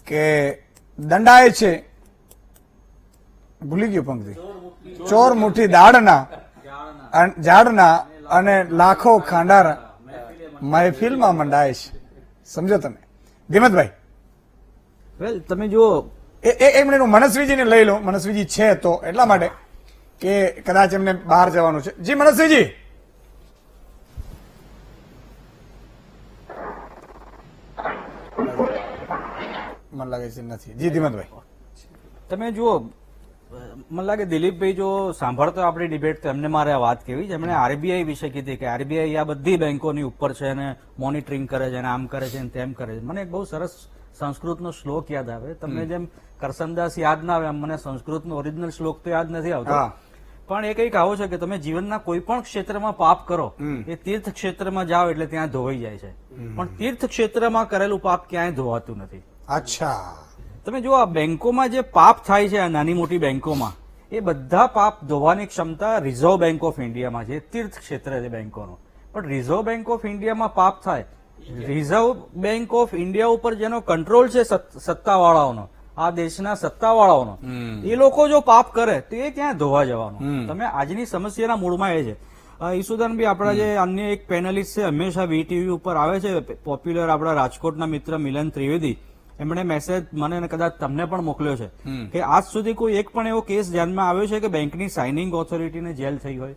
કે દંડાય છે, ભૂલી ગયો પંક્તિ, ચોર મુઠ્ઠી ઝાડના અને લાખો ખાંડાર મહેફિલમાં મંડાય છે. સમજો તમે ધીમતભાઈ? વેલ તમે જુઓ, એમને મનસ્વીજીને લઈ લો. મનસ્વીજી છે તો એટલા માટે કે કદાચ એમને બહાર જવાનું છે. જી મનસ્વીજી. મને લાગે છે નથી. જી ધીમતભાઈ. તમે જુઓ, મને લાગે દિલીપભાઈ જો સાંભળતો આપણી ડિબેટ તો એમને મારે આ વાત કહેવી છે. એમણે આરબીઆઈ વિશે કીધી કે આરબીઆઈ આ બધી બેંકોની ઉપર છે અને મોનિટરિંગ કરે છે અને આમ કરે છે અને તેમ કરે છે. મને એક બહુ સરસ સંસ્કૃતનો શ્લોક યાદ આવે. તમને જેમ કરસનદાસ યાદ ના આવે એમ મને સંસ્કૃતનો ઓરિજિનલ શ્લોક તો યાદ નથી આવતો, પણ એ કંઈક આવો છે કે તમે જીવનના કોઈ પણ ક્ષેત્રમાં પાપ કરો એ તીર્થ ક્ષેત્રમાં જાઓ એટલે ત્યાં ધોવાઈ જાય છે, પણ તીર્થ ક્ષેત્રમાં કરેલું પાપ ક્યાંય ધોવાતું નથી. અચ્છા. તમે જુઓ, આ બેંકોમાં જે પાપ થાય છે, આ નાની મોટી બેંકોમાં, એ બધા પાપ ધોવાની ક્ષમતા રિઝર્વ બેંક ઓફ ઇન્ડિયામાં છે. તીર્થ ક્ષેત્ર છે બેંકોનો. પણ રિઝર્વ બેંક ઓફ ઇન્ડિયામાં પાપ થાય, રિઝર્વ બેંક ઓફ ઇન્ડિયા ઉપર જેનો કંટ્રોલ છે સત્તાવાળાઓનો, આ દેશના સત્તાવાળાઓનો, એ લોકો જો પાપ કરે તો એ ક્યાં ધોવા જવાનું? તમે આજની સમસ્યાના મૂળમાં એ છે. ઈસુદાનભાઈ, આપણા જે અન્ય એક પેનલિસ્ટ છે, હંમેશા વીટીવી ઉપર આવે છે, પોપ્યુલર આપણા રાજકોટના મિત્ર મિલન ત્રિવેદી, એમણે મેસેજ મને કદાચ તમને પણ મોકલ્યો છે કે આજ સુધી કોઈ એક પણ એવો કેસ ધ્યાનમાં આવ્યો છે કે બેંકની સાઇનિંગ ઓથોરિટીને જેલ થઈ હોય?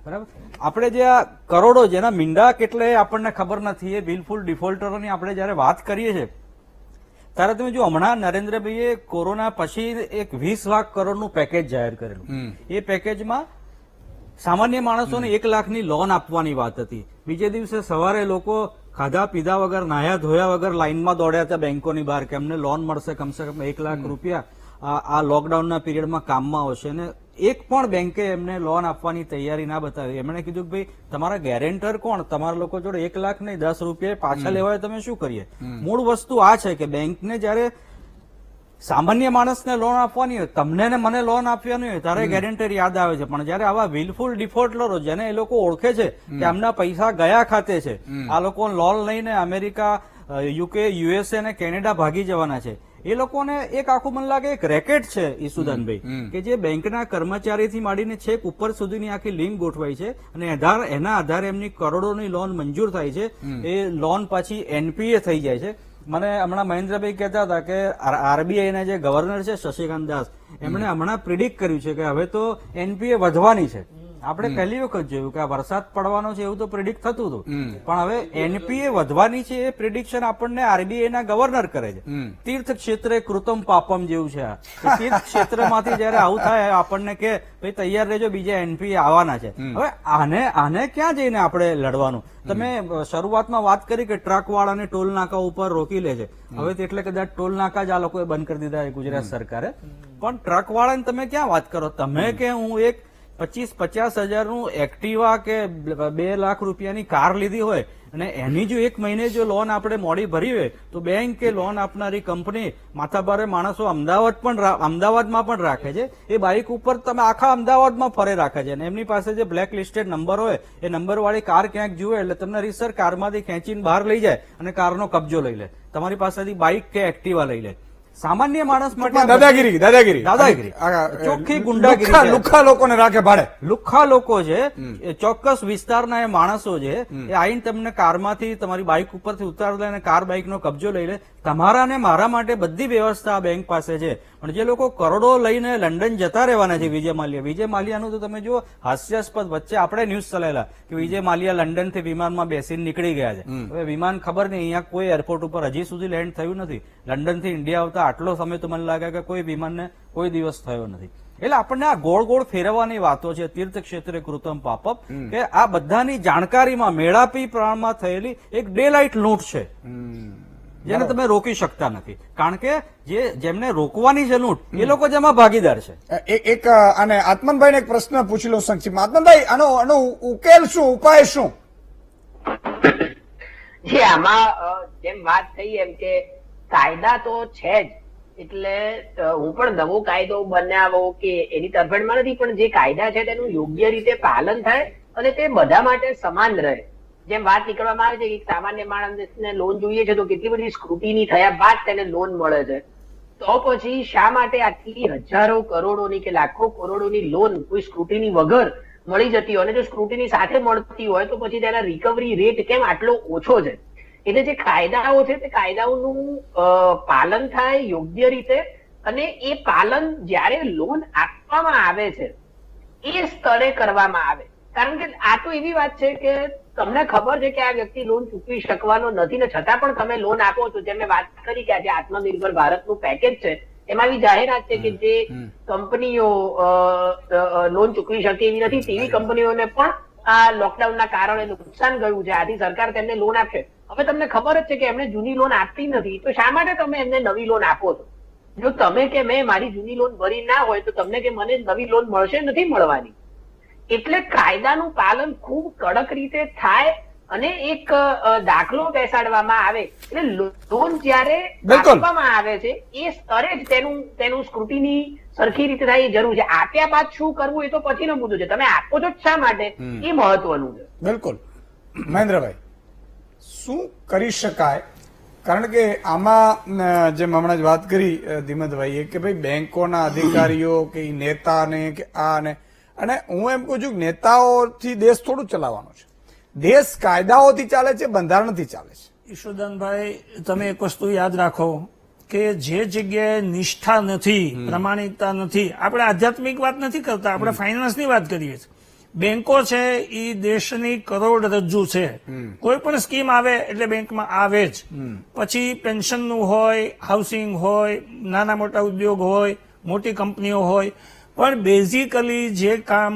બરાબર. આપણે જે આ કરોડો જેના મીંડા કેટલે આપણને ખબર નથી, એ બિલફુલ ડિફોલ્ટરોની આપણે જયારે વાત કરીએ છીએ ત્યારે તમે જો હમણાં નરેન્દ્રભાઈએ કોરોના પછી એક 20 લાખ કરોડનું પેકેજ જાહેર કરેલું. એ પેકેજમાં સામાન્ય માણસોને 1 લાખની લોન આપવાની વાત હતી. બીજે દિવસે સવારે લોકો ખાધા પીધા વગર, નાહ્યા ધોયા વગર લાઇનમાં દોડ્યા હતા બેંકોની બહાર કે અમને લોન મળશે કમસે કમ 1 લાખ રૂપિયા, આ લોકડાઉનના પીરિયડમાં કામમાં આવશે. અને એક પણ બેંકે એમને લોન આપવાની તૈયારી ના બતાવી. એમણે કીધું કે ભાઈ તમારા ગેરેન્ટર કોણ? તમારા લોકો જોડે 1 લાખ નહીં 10 રૂપિયા પાછા લેવાય, તમે શું કરીએ? મૂળ વસ્તુ આ છે કે બેંકને જયારે સામાન્ય માણસને લોન આપવાની હોય, તમને ને મને લોન આપવાની હોય ત્યારે ગેરેન્ટર યાદ આવે છે. પણ જયારે આવા વિલફુલ ડિફોલ્ટરો જેને એ લોકો ઓળખે છે કે આમના પૈસા ગયા ખાતે છે, આ લોકો લોન લઈને અમેરિકા, યુકે, યુએસએ ને કેનેડા ભાગી જવાના છે, એ લોકોને એક આખું મને લાગે એક રેકેટ છે ઈસુદાનભાઈ, કે જે બેંકના કર્મચારીથી માંડીને છેક ઉપર સુધીની આખી લિંક ગોઠવાઈ છે અને એના આધારે એમની કરોડોની લોન મંજૂર થાય છે. એ લોન પાછી એનપીએ થઈ જાય છે મને હમણાં મહેન્દ્રભાઈ કહેતા હતા કે આરબીઆઈ ના જે ગવર્નર છે શશિકાંત દાસ એમણે હમણાં પ્રિડિક્ટ કર્યું છે કે હવે તો એનપીએ વધવાની છે. આપણે પહેલી વખત જોયું કે આ વરસાદ પડવાનો છે એવું તો પ્રિડિક્ટ થતું હતું, પણ હવે એનપીએ વધવાની છે એ પ્રિડિક્શન આપણને આરબીઆઈ ના ગવર્નર કરે છે. તીર્થ ક્ષેત્રે કૃતમ પાપમ જેવું છે આ. તીર્થ ક્ષેત્રમાંથી જયારે આવું થાય આપણને કે ભાઈ તૈયાર રહેજો બીજા એનપીએ આવવાના છે. હવે આને ક્યાં જઈને આપણે લડવાનું? તમે શરૂઆતમાં વાત કરી કે ટ્રક વાળાને ટોલ નાકા ઉપર રોકી લે છે. હવે એટલે કદાચ ટોલ નાકા જ આ લોકોએ બંધ કરી દીધા ગુજરાત સરકારે, પણ ટ્રક વાળાને તમે ક્યાં વાત કરો? તમે કે હું એક 25-50 હજારનું એક્ટિવા કે 2 લાખ રૂપિયાની કાર લીધી હોય અને એની જો 1 મહિને જો લોન આપણે મોડી ભરી હોય તો બેંક કે લોન આપનારી કંપની માથાભારે માણસો અમદાવાદમાં પણ રાખે છે. એ બાઇક ઉપર તમે આખા અમદાવાદમાં ફરે રાખે છે અને એમની પાસે જે બ્લેક લિસ્ટેડ નંબર હોય એ નંબર વાળી કાર ક્યાંક જુએ એટલે તમને રીસર કારમાંથી ખેંચીને બહાર લઈ જાય અને કારનો કબજો લઈ લે, તમારી પાસેથી બાઇક કે એક્ટિવા લઈ લે. સામાન્ય માણસ માટે દાદાગીરી ચોખ્ખી ગુંડાગીરી. લુખ્ખા લોકોને રાખે ભાડે. લુખ્ખા લોકો છે એ ચોક્કસ વિસ્તારના એ માણસો છે એ આઈને તમને કારમાંથી તમારી બાઇક ઉપરથી ઉતારી લે અને કાર બાઇકનો કબજો લઈ લે. તમારા ને મારા માટે બધી વ્યવસ્થા આ બેંક પાસે છે, પણ જે લોકો કરોડો લઈને લંડન જતા રહેવાના છે વિજય માલ્યાનું તો તમે જુઓ હાસ્યાસ્પદ. વચ્ચે આપણે ન્યૂઝ ચલાયેલા કે વિજય માલ્યા લંડન થી વિમાનમાં બેસીને નીકળી ગયા છે. હવે વિમાન ખબર નહીં, અહીંયા કોઈ એરપોર્ટ ઉપર હજી સુધી લેન્ડ થયું નથી. લંડન થી ઇન્ડિયા આવતા આટલો સમય તો મને લાગે કે કોઈ વિમાનને કોઈ દિવસ થયો નથી. એટલે આપણને આ ગોળ ગોળ ફેરવવાની વાતો છે. તીર્થ ક્ષેત્રે કૃતમ પાપપ, કે આ બધાની જાણકારીમાં મેળાપી પ્રમાણમાં થયેલી એક ડે લાઇટ લૂંટ છે જેને તમે રોકી શકતા નથી, કારણ કે જેમને રોકવાની છે લૂંટ એ લોકો જેમાં ભાગીદાર છે. એક અને આત્મનભાઈને એક પ્રશ્ન પૂછી લો સંક્ષિપ્તમાં. આત્મનભાઈ, આનો ઉકેલ શું, ઉપાય શું? જે આમાં જેમ વાત થઈ એમ કે કાયદા તો છે જ, એટલે હું પણ નવો કાયદો બનાવો કે એની તરફેણમાં નથી, પણ જે કાયદા છે તેનું યોગ્ય રીતે પાલન થાય અને તે બધા માટે સમાન રહે. જેમ વાત નીકળવામાં આવે છે કે સામાન્ય માણસને લોન જોઈએ છે તો કેટલી બધી સ્ક્રુટીની થયા બાદ તેને લોન મળે છે, તો પછી શા માટે આટલી હજારો કરોડોની કે લાખો કરોડોની લોન કોઈ સ્ક્રુટીની વગર મળી જતી હોય, અને જો સ્ક્રુટીની સાથે મળતી હોય તો પછી તેના રિકવરી રેટ કેમ આટલો ઓછો છે? એટલે જે કાયદાઓ છે તે કાયદાઓનું પાલન થાય યોગ્ય રીતે, અને એ પાલન જ્યારે લોન આપવામાં આવે છે એ સ્તરે કરવામાં આવે. કારણ કે આ તો એવી વાત છે કે તમને ખબર છે કે આ વ્યક્તિ લોન ચૂકવી શકવાનો નથી ને છતાં પણ તમે લોન આપો છો. જેમ મેં વાત કરી કે આજે આત્મનિર્ભર ભારતનું પેકેજ છે એમાં એવી જાહેરાત છે કે જે કંપનીઓ લોન ચૂકવી શકે એવી નથી તેવી કંપનીઓને પણ આ લોકડાઉનના કારણે નુકસાન ગયું છે, આથી સરકાર તેમને લોન આપશે. હવે તમને ખબર જ છે કે એમને જૂની લોન આપતી નથી, તો શા માટે તમે એમને નવી લોન આપો છો? જો તમે કે મેં મારી જૂની લોન ભરી ના હોય તો તમને કે મને નવી લોન મળશે, નથી મળવાની. એટલે કાયદાનું પાલન ખૂબ કડક રીતે થાય અને એક દાખલો બેસાડવામાં આવે. એટલે લોન જયારે આપવામાં આવે છે એ સ્તરે જ તેનું સ્ક્રુટીની સરખી રીતે થાય એ જરૂર છે. આપ્યા બાદ શું કરવું એ તો પછીનો મુદ્દો છે, તમે આપો છો શા માટે એ મહત્વનું છે. બિલકુલ. મહેન્દ્રભાઈ, શું કરી શકાય? કારણ કે આમાં જેમ હમણાં જ વાત કરી ધીમતભાઈએ કે ભાઈ બેંકોના અધિકારીઓ કે નેતાને કે અને હું એમ કહું છું કે નેતાઓથી દેશ થોડું ચલાવવાનો છે. દેશ કાયદાઓથી ચાલે છે, બંધારણથી ચાલે છે. ઈશુદાનભાઈ, તમે એક વસ્તુ યાદ રાખો કે જે જગ્યાએ નિષ્ઠા નથી, પ્રામાણિકતા નથી, આપણે આધ્યાત્મિક વાત નથી કરતા, આપણે ફાઇનાન્સની વાત કરીએ છીએ. બેંકો છે એ દેશની કરોડરજ્જુ છે. કોઈ પણ સ્કીમ આવે એટલે બેંકમાં આવે જ. પછી પેન્શનનું હોય, હાઉસિંગ હોય, નાના મોટા ઉદ્યોગ હોય, મોટી કંપનીઓ હોય, પણ બેઝિકલી જે કામ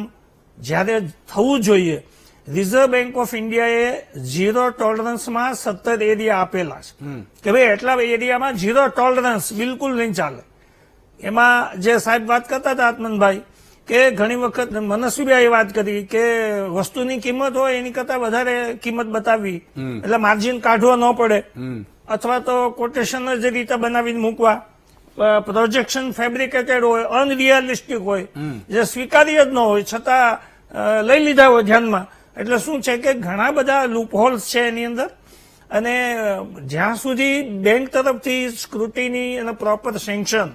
જ્યારે થવું જોઈએ, રિઝર્વ બેંક ઓફ ઇન્ડિયાએ 0 ટોલરન્સમાં 17 એરિયા આપેલા છે કે ભાઈ એટલા એરિયામાં 0 ટોલરન્સ બિલકુલ નહીં ચાલે. એમાં જે સાહેબ વાત કરતા હતા આત્મનભાઈ કે ઘણી વખત મનસ્વીભાઈએ વાત કરી કે વસ્તુની કિંમત હોય એની કરતા વધારે કિંમત બતાવવી એટલે માર્જિન કાઢવા ન પડે, અથવા તો કોટેશન જ રીતે બનાવીને મૂકવા, પ્રોજેક્શન ફેબ્રિકેટેડ હોય, અનરિયલિસ્ટિક હોય, જે સ્વીકાર્ય જ ન હોય છતાં લઈ લીધા હોય ધ્યાનમાં. એટલે શું છે કે ઘણા બધા લૂપહોલ્સ છે એની અંદર, અને જ્યાં સુધી બેંક તરફથી સ્ક્રુટીની અને proper sanction,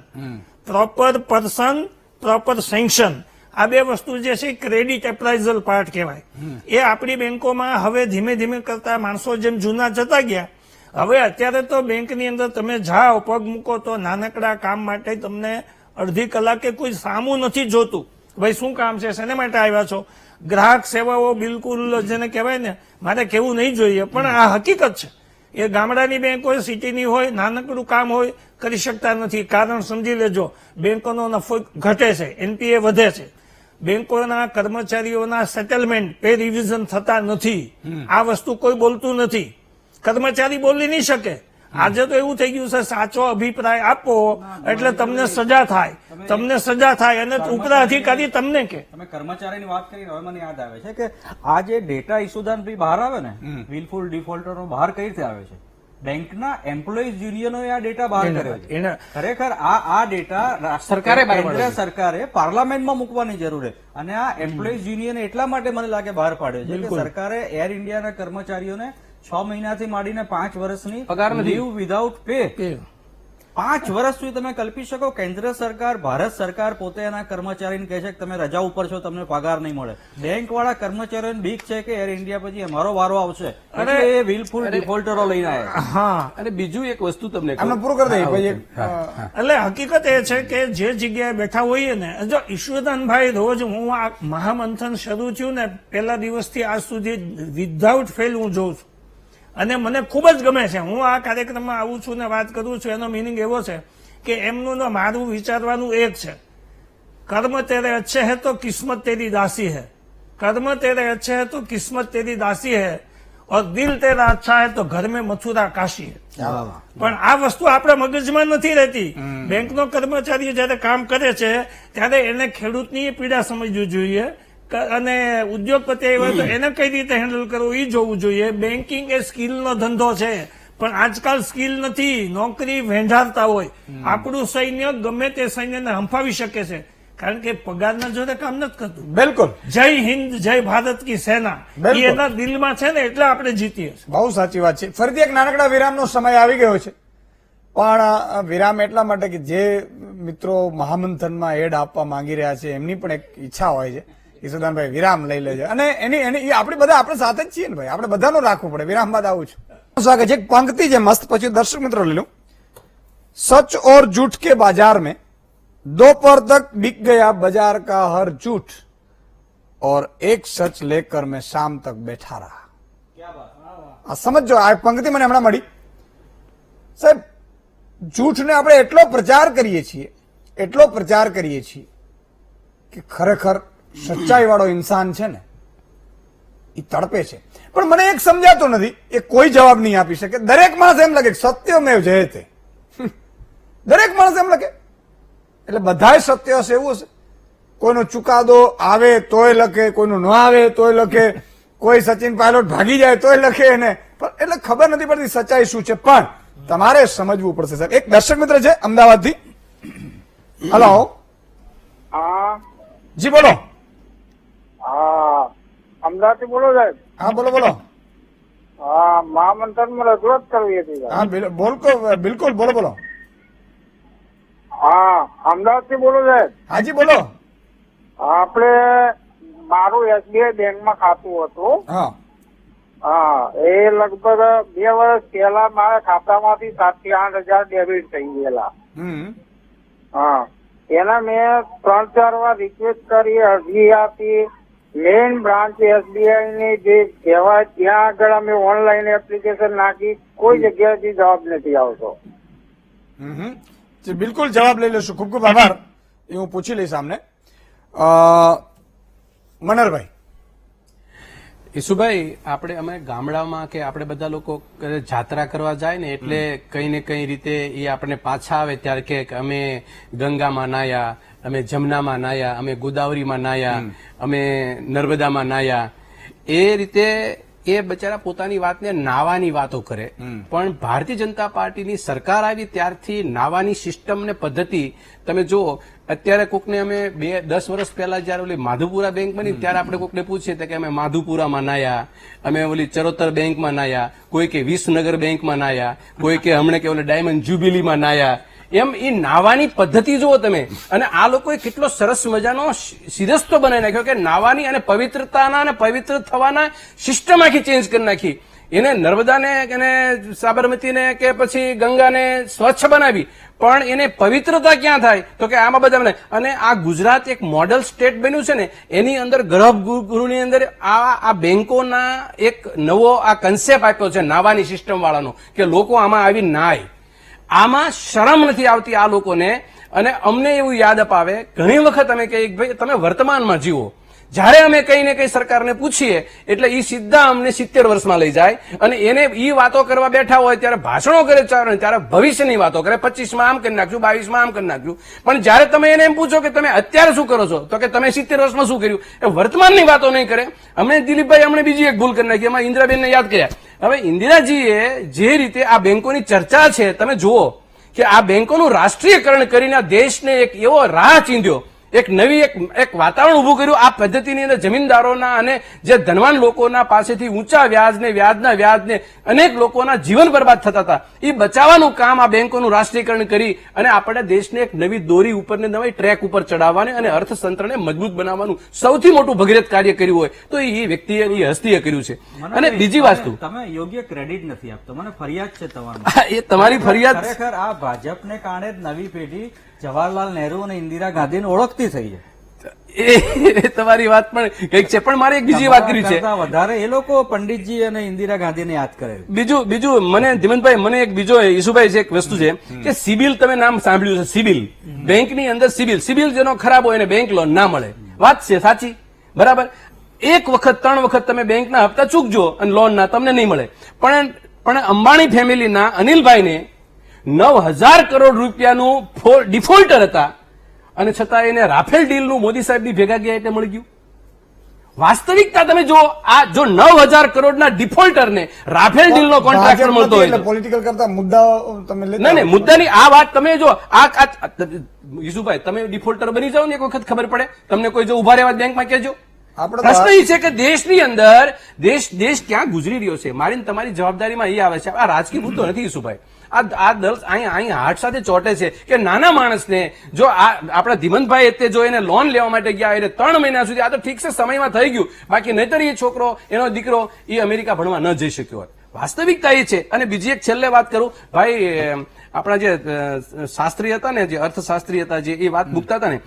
proper person, proper sanction, આ બે વસ્તુ જે છે ક્રેડિટ એપ્રાઇઝલ પાર્ટ કહેવાય, એ આપણી બેંકોમાં હવે ધીમે ધીમે કરતા માણસો જેમ જૂના જતા ગયા હવે અત્યારે તો બેંકની અંદર તમે જાઓ પગ મૂકો તો નાનકડા કામ માટે તમને અડધી કલાકે કોઈ સામું નથી જોતું. ભાઈ શું કામ છે, શેને માટે આવ્યા છો? ગ્રાહક સેવાઓ બિલકુલ જેને કહેવાય ને, મારે કહેવું નહીં જોઈએ પણ આ હકીકત છે. એ ગામડાની બેંક હોય, સિટીની હોય, નાનકડું કામ હોય, કરી શકતા નથી. કારણ સમજી લેજો, બેંકોનો નફો ઘટે છે, એનપીએ વધે છે, બેંકોના કર્મચારીઓના સેટલમેન્ટ પે રિવિઝન થતા નથી. આ વસ્તુ કોઈ બોલતું નથી, કર્મચારી બોલી નહીં શકે. આજે તો એવું થઈ ગયું છે, સાચો અભિપ્રાય આપો એટલે તમને સજા થાય, તમને સજા થાય અને ઉપરા અધિકારી તમને કે. તમે કર્મચારીની વાત કરી, હવે મને યાદ આવે છે કે આ જે ડેટા ઈશુદાનભાઈ બહાર આવે ને, વિલફુલ ડિફોલ્ટરો બહાર કઈ રીતે આવે છે? બેંકના એમ્પ્લોઈઝ યુનિયનોએ આ ડેટા બહાર કર્યો છે. ખરેખર આ ડેટા કેન્દ્ર સરકારે પાર્લામેન્ટમાં મૂકવાની જરૂર છે. અને આ એમ્પ્લોઈઝ યુનિયન એટલા માટે મને લાગે બહાર પાડ્યો છે કે સરકારે એર ઇન્ડિયાના કર્મચારીઓને 6 મહિનાથી માંડીને 5 વર્ષની પગાર લીવ વિધાઉટ પે 5 વર્ષ સુધી તમે કલ્પી શકો? કેન્દ્ર સરકાર, ભારત સરકાર પોતે એના કર્મચારીને કહે છે કે તમે રજા ઉપર છો, તમને પગાર નહીં મળે. બેંક વાળા કર્મચારીઓને બીક છે કે એર ઇન્ડિયા પછી અમારો વારો આવશે, અને એ વિલફુલ ડિફોલ્ટરો લઈને આવ્યા. હા, અને બીજું એક વસ્તુ તમને પૂરું કરી દઈએ. એટલે હકીકત એ છે કે જે જગ્યાએ બેઠા હોઈએ ને, જો ઈશ્વરદાનભાઈ રોજ હું આ મહામંથન શરૂ થયું ને પહેલા દિવસથી આજ સુધી વિધાઉટ ફેલ હું જોઉં છું અને મને ખૂબ જ ગમે છે. હું આ કાર્યક્રમમાં આવું છું ને વાત કરું છું, એનો મિનિંગ એવો છે કે એમનું ને મારું વિચારવાનું એક છે. કર્મ તેરે અચ્છે હે તો કિસ્મત તેરી દાસી હે, કર્મ તેરે અચ્છે હે તો કિસ્મત તેરી દાસી હે, और दिल तेरा अच्छा है तो घर में मथुरा काशी है. પણ આ વસ્તુ આપણા મગજમાં નથી રહેતી. બેંકનો કર્મચારી જયારે કામ કરે છે ત્યારે એને ખેડૂતની પીડા સમજવી જોઈએ અને ઉદ્યોગપતિ આવ્યો તો એને કઈ રીતે હેન્ડલ કરવું એ જોવું જોઈએ. બેન્કિંગ એ સ્કિલનો ધંધો છે, પણ આજકાલ સ્કિલ નથી, નોકરી વેંઢારતા હોય. આપણું સૈન્ય ગમે તે સૈન્યને હંફાવી શકે છે, કારણ કે પગારના જોડે કામ નથી કરતું. બિલકુલ. જય હિન્દ, જય ભારત કી સેના એ એના દિલમાં છે ને, એટલે આપણે જીતીએ. બહુ સાચી વાત છે. ફરીથી એક નાનકડા વિરામનો સમય આવી ગયો છે, પણ વિરામ એટલા માટે કે જે મિત્રો મહામંથનમાં એડ આપવા માંગી રહ્યા છે એમની પણ એક ઈચ્છા હોય છે. ઈશુદાનભાઈ વિરામ લઈ લેજો અને એની આપણે બધા આપણે સાથે જ છીએ ને ભાઈ, આપણે બધાનું રાખવું પડે. વિરામ બાદ આવું છું. સ્વાગત છે. એક પંક્તિ છે મસ્ત, પછી દર્શક મિત્રો લઈ લઉં. सच और झूठ के बाजार में दोपहर तक बिक गया बाजार का हर झूठ और एक सच लेकर मैं शाम तक बैठा रहा. આ સમજો, આ પંક્તિ મને હમણાં મળી. સાહેબ, જૂઠને આપણે એટલો પ્રચાર કરીએ છીએ કે ખરેખર સચ્ચાઈ વાળો ઇન્સાન છે ને એ તડપે છે. પણ મને એક સમજાતું નથી, એ કોઈ જવાબ નહીં આપી શકે. દરેક માણસ એમ લાગે સત્યમેવ જયતે, દરેક માણસ એમ લાગે. એટલે બધાય સત્ય હશે એવું હશે? કોઈનો ચુકાદો આવે તોય લખે, કોઈનું ન આવે તોય લખે, કોઈ સચિન પાયલોટ ભાગી જાય તોય લખે એને. એટલે ખબર નથી પડતી સચ્ચાઈ શું છે. પણ તમારે સમજવું પડશે સાહેબ. એક દર્શક મિત્ર છે અમદાવાદથી. હલો. જી બોલો. અમદાવાદ થી બોલો સાહેબ. હા બોલો બોલો. હા, મહામંથનમાં રજૂઆત કરવી હતી. હા બિલકુલ બોલો બોલો. હા, અમદાવાદ થી બોલો સાહેબ. હાજી બોલો. આપણે મારું એસબીઆઈ બેંકમાં ખાતું હતું. હા હા, એ લગભગ 2 વર્ષ પહેલા મારા ખાતામાંથી 7 થી 8 હજાર ડેબિટ થઈ ગયેલા. હા, એના મેં 3-4 વાર રિક્વેસ્ટ કરી, અરજી આપી. મેઇન બ્રાન્ચ એસબીઆઈ ની જે કહેવાય ત્યાં આગળ અમે ઓનલાઈન એપ્લિકેશન નાખી, કોઈ જગ્યાએથી જવાબ નથી આવતો. બિલકુલ જવાબ લઈ લેશું. ખૂબ ખૂબ આભાર. એ હું પૂછી લઈશ આમને. મનરભાઈ. ઈશુભાઈ, અમે ગામડામાં કે આપણે બધા લોકો જાત્રા કરવા જાય ને એટલે કઈ ને કઈ રીતે એ આપણે પાછા આવે ત્યારે કે અમે ગંગામાં નાયા, અમે જમનામાં નાયા, અમે ગોદાવરીમાં નાયા, અમે નર્મદામાં નાયા. એ રીતે એ બચારા પોતાની વાતને નાવાની વાતો કરે. પણ ભારતીય જનતા પાર્ટીની સરકાર આવી ત્યારથી નાવાની સિસ્ટમ ને પદ્ધતિ તમે જુઓ. અત્યારે કોકને અમે 10 વર્ષ પહેલા જયારે ઓલી માધુપુરા બેંક બની ત્યારે આપણે કોકને પૂછીએ કે અમે માધુપુરામાં નાયા, અમે ઓલી ચરોતર બેંકમાં નાયા, કોઈ કે વિસનગર બેંકમાં નાયા, કોઈ કે હમણાં કે ઓલી ડાયમંડ જ્યુબિલીમાં નાયા. એમ એ નાવાની પદ્ધતિ જુઓ તમે. અને આ લોકોએ કેટલો સરસ મજાનો સિરસ્તો બનાવી નાખ્યો કે નાવાની અને પવિત્રતાના અને પવિત્ર થવાના સિસ્ટમ આખી ચેન્જ કરી નાખી. એને નર્મદાને અને સાબરમતીને કે પછી ગંગાને સ્વચ્છ બનાવી, પણ એને પવિત્રતા ક્યાં થાય? તો કે આમાં બધા અને આ ગુજરાત એક મોડલ સ્ટેટ બન્યું છે ને, એની અંદર ગર્ભગૃહની અંદર આ બેંકોના એક નવો આ કન્સેપ્ટ આપ્યો છે નાવાની સિસ્ટમ વાળાનો, કે લોકો આમાં આવી નાય. આમાં શરમ નથી આવતી આ લોકોને. અને અમને એવું યાદ અપાવે ઘણી વખત અમે કહીએ ભાઈ તમે વર્તમાનમાં જીવો. જયારે અમે કઈ ને કઈ સરકારને પૂછીએ એટલે એ સીધા અમને 70 વર્ષમાં લઈ જાય, અને એને ઈ વાતો કરવા બેઠા હોય ત્યારે ભાષણો કરે ત્યારે ભવિષ્યની વાતો કરે, 25માં આમ કરી નાખ્યું, 22માં આમ કરી નાખ્યું. પણ જયારે તમે એને એમ પૂછો કે તમે અત્યારે શું કરો છો, તો કે તમે 70 વર્ષમાં શું કર્યું, એ વર્તમાનની વાતો નહીં કરે. અમને દિલીપભાઈ અમને બીજી એક ભૂલ કરી નાખી, એમાં ઇન્દિરાબેનને યાદ કર્યા. હવે ઇન્દિરાજીએ જે રીતે આ બેંકોની ચર્ચા છે, તમે જુઓ કે આ બેંકોનું રાષ્ટ્રીયકરણ કરીને આ દેશને એક એવો રાહ ચીંધ્યો, એક નવી એક વાતાવરણ ઉભું કર્યું. આ પદ્ધતિની અંદર જમીનદારોના અને જે ધનવાન લોકોના પાસેથી ઊંચા વ્યાજને અનેક લોકોના જીવન બરબાદ થતા હતા, એ બચાવવાનું કામ આ બેંકોનું રાષ્ટ્રીયકરણ કરી અને આપણે દેશને એક નવી દોરી ઉપર ને નવી ટ્રેક ઉપર ચડાવવાને અને અર્થતંત્રને મજબૂત બનાવવાનું સૌથી મોટું ભગીરથ કાર્ય કર્યું હોય તો એ વ્યક્તિએ એ હસ્તીએ કર્યું છે. અને બીજી વસ્તુ, તમે યોગ્ય ક્રેડિટ નથી આપતો, મને ફરિયાદ છે તમારી. એ તમારી ફરિયાદ ખરેખર આ ભાજપને કારણે જ નવી પેઢી જવાહરલાલ નહેરુ અને ઇન્દિરા ગાંધીને ઓળખતી થઈ છે. એ તમારી વાત પણ કઈક છે, પણ મારે એક બીજી વાત કરી છે. વધારે એ લોકો પંડિતજી અને ઇન્દિરા ગાંધીને યાદ કરે. બીજું મને ધીમંતભાઈ મને એક બીજો ઈસુભાઈ છે એક વસ્તુ છે કે સિબિલ, તમે નામ સાંભળ્યું છે સિબિલ? બેંકની અંદર સિબિલ જેનો ખરાબ હોય એને બેંક લોન ના મળે. વાત છે સાચી, બરાબર. એક વખત 3 વખત તમે બેંકના હપ્તા ચૂકજો અને લોન ના તમને નહીં મળે. પણ અંબાણી ફેમિલીના અનિલભાઈને 9,000 કરોડ રૂપિયાનું ડિફોલ્ટર હતા, અને છતાં એને રાફેલ ડીલનું મોદી સાહેબની ભેગા ગયા એટલે મળી ગયું. વાસ્તવિકતા તમે જો, આ જો 9,000 કરોડના ડિફોલ્ટરને રાફેલ ડીલનો કોન્ટ્રાક્ટર મળતો હોય, પોલિટિકલ કરતા મુદ્દાઓ તમે નહીં મુદ્દાની આ વાત તમે જો ઈસુભાઈ તમે ડિફોલ્ટર બની જાઓ ને એક વખત ખબર પડે તમને, કોઈ જો ઉભા રહેવા બેંકમાં કહેજો. પ્રશ્ન એ છે કે દેશની અંદર દેશ ક્યાં ગુજરી રહ્યો છે. મારી તમારી જવાબદારીમાં એ આવે છે. આ રાજકીય મુદ્દો નથી ઈસુભાઈ. આ દળ અહીંયા હાથ સાથે ચોટે છે કે નાના માણસને જો આપણા ધીમંતભાઈ જો એને લોન લેવા માટે ગયા એને 3 મહિના સુધી, આ તો ઠીક છે સમયમાં થઈ ગયું, બાકી નહીતર એ છોકરો એનો દીકરો એ અમેરિકા ભણવા ન જઈ શક્યો હોત. વાસ્તવિકતા એ છે. અને બીજી એક છેલ્લે વાત કરું ભાઈ, આપણા જે શાસ્ત્રી હતા ને, જે અર્થશાસ્ત્રી હતા, જે એ વાત મૂકતા હતા ને,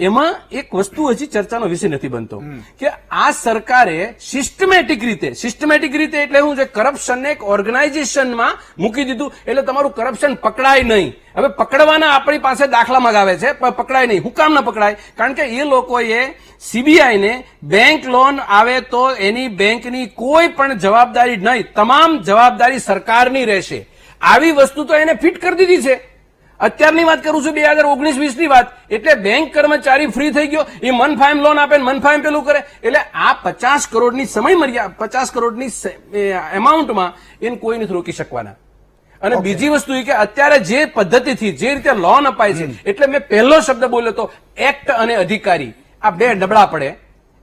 એમાં એક વસ્તુ હજી ચર્ચાનો વિષય નથી બનતો કે આ સરકારે સિસ્ટમેટિક રીતે એટલે શું છે, કરપ્શનને એક ઓર્ગેનાઇઝેશનમાં મૂકી દીધું. એટલે તમારું કરપ્શન પકડાય નહીં. હવે પકડવાના આપણી પાસે દાખલા મગાવે છે, પણ પકડાય નહીં. હું કામ ન પકડાય? કારણ કે એ લોકોએ સીબીઆઈને બેંક લોન આવે તો એની બેંકની કોઈ પણ જવાબદારી નહીં, તમામ જવાબદારી સરકારની રહેશે. આવી વસ્તુ તો એને ફિટ કરી દીધી છે. અત્યારની વાત કરું છું 2019-20ની વાત. એટલે બેંક કર્મચારી ફ્રી થઈ ગયો, એ મનફાયમ લોન આપે, મનફાયમ પેલું કરે. એટલે આ 50 કરોડની સમય મર્યાદા, 50 કરોડની એમાઉન્ટમાં એને કોઈ નથી રોકી શકવાના. અને બીજી વસ્તુ એ કે અત્યારે જે પદ્ધતિથી જે રીતે લોન અપાય છે, એટલે મેં પહેલો શબ્દ બોલ્યો તો એક્ટ અને અધિકારી, આ બે નબળા પડે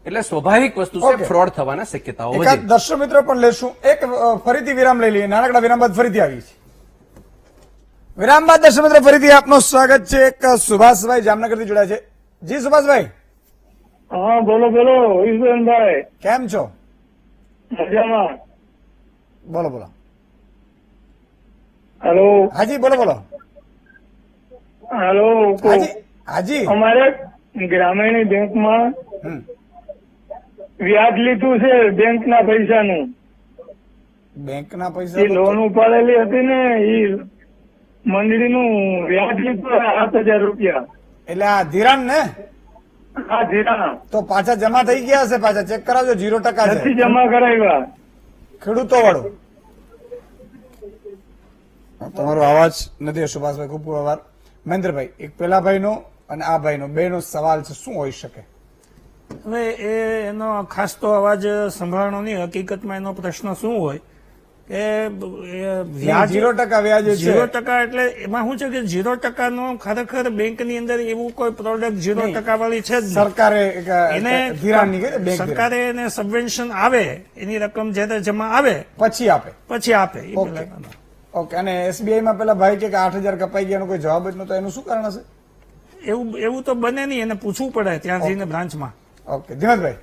એટલે સ્વાભાવિક વસ્તુ છે, ફ્રોડ થવાના શક્યતાઓ વધે. દર્શક મિત્રો પણ લેશું એક ફરીથી વિરામ લઈ લઈએ. નાનકડા વિરામ બાદ ફરીથી આવી છે. વિરામ બાદ દર્શક મિત્રો ફરીથી આપનું સ્વાગત છે. એક સુભાષભાઈ જામનગરથી જોડાયા છે. જી સુભાષભાઈ. હા બોલો ઈશ્વરભાઈ, કેમ છો? મજામાં. બોલો. હેલો. હાજી બોલો. હેલો. હાજી. અમારે ગ્રામીણ બેંકમાં વ્યાજ લીધું છે બેંકના પૈસાનું. બેંકના પૈસા લોન ઉપાડેલી હતી ને, એ મંડળીનું વ્યાજ લીધું 7,000 રૂપિયા. એટલે આ ધિરાણ ને? હા ધિરાણ. તો પાછા જમા થઈ ગયા હશે? પાછા ચેક કરાવજો. 0% છે. નથી જમા કરાવ્યા. ખેડૂતો વાળું. તમારો અવાજ નથી. સુભાષભાઈ ખૂબ ખૂબ આભાર. મહેન્દ્રભાઈ, એક પેલા ભાઈનો અને આ ભાઈનો બેનો સવાલ છે, શું હોઈ શકે? હવે એનો ખાસ તો અવાજ સંભાળનો નહીં. હકીકતમાં એનો પ્રશ્ન શું હોય કે 0% વ્યાજ 0% એટલે એમાં શું છે કે 0% નો ખરેખર બેંકની અંદર એવું કોઈ પ્રોડક્ટ 0% વાળી છે જ નહીં. સરકારે એને સરકારે એને સબવેન્શન આવે, એની રકમ જ્યારે જમા આવે પછી આપે. ઓકે. અને એસબીઆઈ માં પેલા ભાઈ કે 8,000 કપાઈ ગયા, કોઈ જવાબ જ નતો, એનું શું કારણ હશે? એવું તો બને નહીં. એને પૂછવું પડે ત્યાં જઈને બ્રાન્ચમાં. ઓકે ધીમતભાઈ.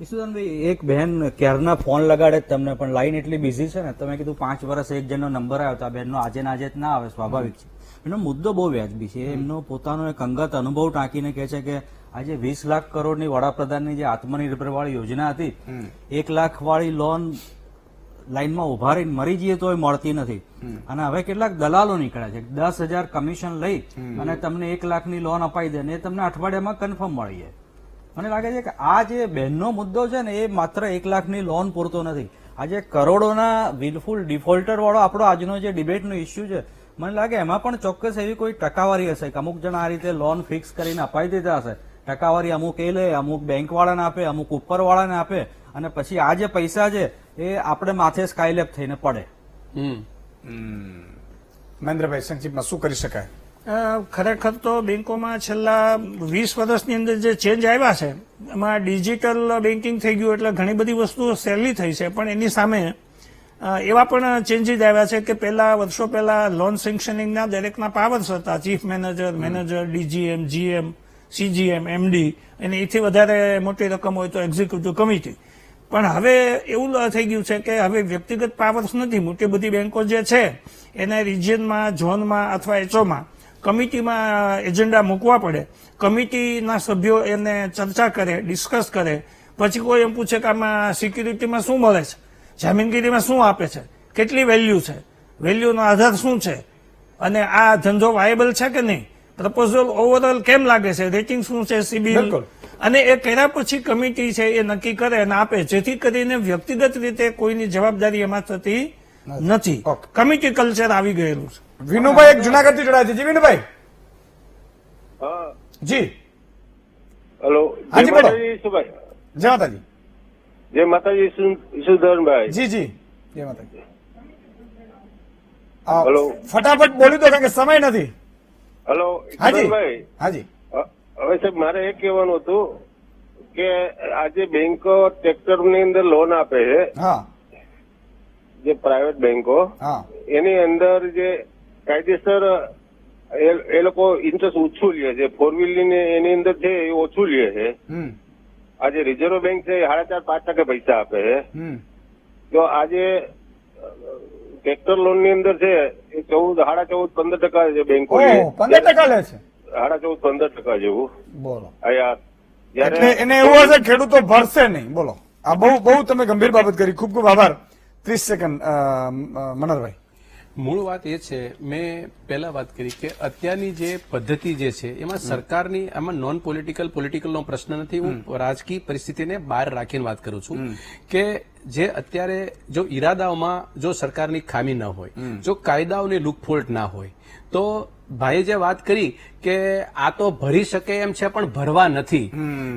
ઈશુદાનભાઈ, એક બહેન ક્યારના ફોન લગાડે તમને, પણ લાઈન એટલી બિઝી છે ને, તમે કીધું 5 વર્ષ એક જણનો નંબર આવ્યો તો આ બહેનનો આજે ના આજે જ ના આવે, સ્વાભાવિક છે. એનો મુદ્દો બહુ વ્યાજબી છે. એમનો પોતાનો એક અંગત અનુભવ ટાંકીને કહે છે કે આજે 20 લાખ કરોડની વડાપ્રધાનની જે આત્મનિર્ભર વાળી યોજના હતી, 1 લાખ વાળી લોન લાઈનમાં ઉભા રહીને મરી જઈએ તોય મળતી નથી. અને હવે કેટલાક દલાલો નીકળ્યા છે, 10,000 કમિશન લઈ અને તમને 1 લાખની લોન અપાઈ દે ને એ તમને અઠવાડિયામાં કન્ફર્મ મળી જાય. મને લાગે છે કે આ જે બહેનનો મુદ્દો છે ને, એ માત્ર 1 લાખની લોન પૂરતો નથી. આજે કરોડોના વિલફુલ ડિફોલ્ટર વાળો આપણો આજનો જે ડિબેટનો ઇસ્યુ છે, મને લાગે એમાં પણ ચોક્કસ એવી કોઈ ટકાવારી હશે કે અમુક જણા આ રીતે લોન ફિક્સ કરીને અપાઈ દીધા હશે. ટકાવારી અમુક એ લે, અમુક બેંક વાળાને આપે, અમુક ઉપરવાળાને આપે, અને પછી આ જે પૈસા છે એ આપણે માથે સ્કાયલેપ થઈને પડે. મહેન્દ્રભાઈ, સંક્ષિપ્તમાં શું કરી શકાય? ખરેખર તો બેંકોમાં છેલ્લા 20 વર્ષની અંદર જે ચેન્જ આવ્યા છે એમાં ડિજિટલ બેન્કિંગ થઈ ગયું એટલે ઘણી બધી વસ્તુઓ સહેલી થઈ છે, પણ એની સામે એવા પણ ચેન્જીસ આવ્યા છે કે વર્ષો પહેલા લોન સેન્કશનિંગના દરેકના પાવર્સ હતા, chief manager, DGM, GM, CGM, MD, અને એથી વધારે મોટી રકમ હોય તો એક્ઝિક્યુટિવ કમિટી. પણ હવે એવું થઈ ગયું છે કે હવે વ્યક્તિગત પાવર્સ નથી. મોટી બધી બેંકો જે છે એને રિજિયનમાં, ઝોનમાં અથવા એચઓમાં કમિટીમાં એજન્ડા મૂકવા પડે. કમિટીના સભ્યો એને ચર્ચા કરે, ડિસ્કસ કરે, પછી કોઈ એમ પૂછે કે આમાં સિક્યુરિટીમાં શું મળે છે, જામીનગીરીમાં શું આપે છે, કેટલી વેલ્યુ છે, વેલ્યુનો આધાર શું છે, અને આ ધંધો વાયેબલ છે કે નહીં, પ્રપોઝલ ઓવરઓલ કેમ લાગે છે, રેટિંગ શું છે, સિબિલ, અને એ કર્યા પછી કમિટી છે એ નક્કી કરે અને આપે, જેથી કરીને વ્યક્તિગત રીતે કોઈની જવાબદારી એમાં થતી નથી. કમિટી કલ્ચર આવી ગયેલું છે. વિનુભાઈ એક જુનાગઢથી જોડાયા છે. જી વિનુભાઈ. જી હેલો. હાજી બોલો. જય માતાજી. જય માતાજી ઈશુધરભાઈ. જી જી જય માતાજી. હેલો. ફટાફટ બોલી દો કારણ કે સમય નથી. હેલો હાજી ઈશુધરભાઈ. હાજી. હવે સાહેબ મારે એ કહેવાનું હતું કે આજે બેંકો ટ્રેક્ટરની અંદર લોન આપે છે, હા, જે પ્રાઇવેટ બેંકો, હા, એની અંદર જે કાયદેસર એ લોકો ઇન્ટરેસ્ટ ઓછું લે છે. 4 વ્હીલની એની અંદર છે એ ઓછું લે છે. આજે રિઝર્વ બેંક છે એ 4.5-5% પૈસા આપે છે. તો આજે ટ્રેક્ટર લોન ની અંદર છે એ 14.5-15% છે બેંકો. 15% લે છે. 14.5-15% જેવું. બોલો. એટલે એને એવું હશે ખેડૂતો ભરશે નહીં. બોલો. આ બહુ તમે ગંભીર બાબત કરી. ખૂબ ખૂબ આભાર. 30 સેકન્ડ મનોહરભાઈ. મૂળ વાત એ છે, મેં પહેલા વાત કરી કે અત્યારની જે પદ્ધતિ જે છે એમાં સરકારની, આમાં નોન પોલિટિકલનો પ્રશ્ન નથી. હું રાજકીય પરિસ્થિતિને બહાર રાખીને વાત કરું છું કે જે અત્યારે જો ઈરાદાઓમાં જો સરકારની ખામી ન હોય, જો કાયદાઓની લૂપફોલ્ટ ના હોય, તો ભાઈએ જે વાત કરી કે આ તો ભરી શકે એમ છે પણ ભરવા નથી.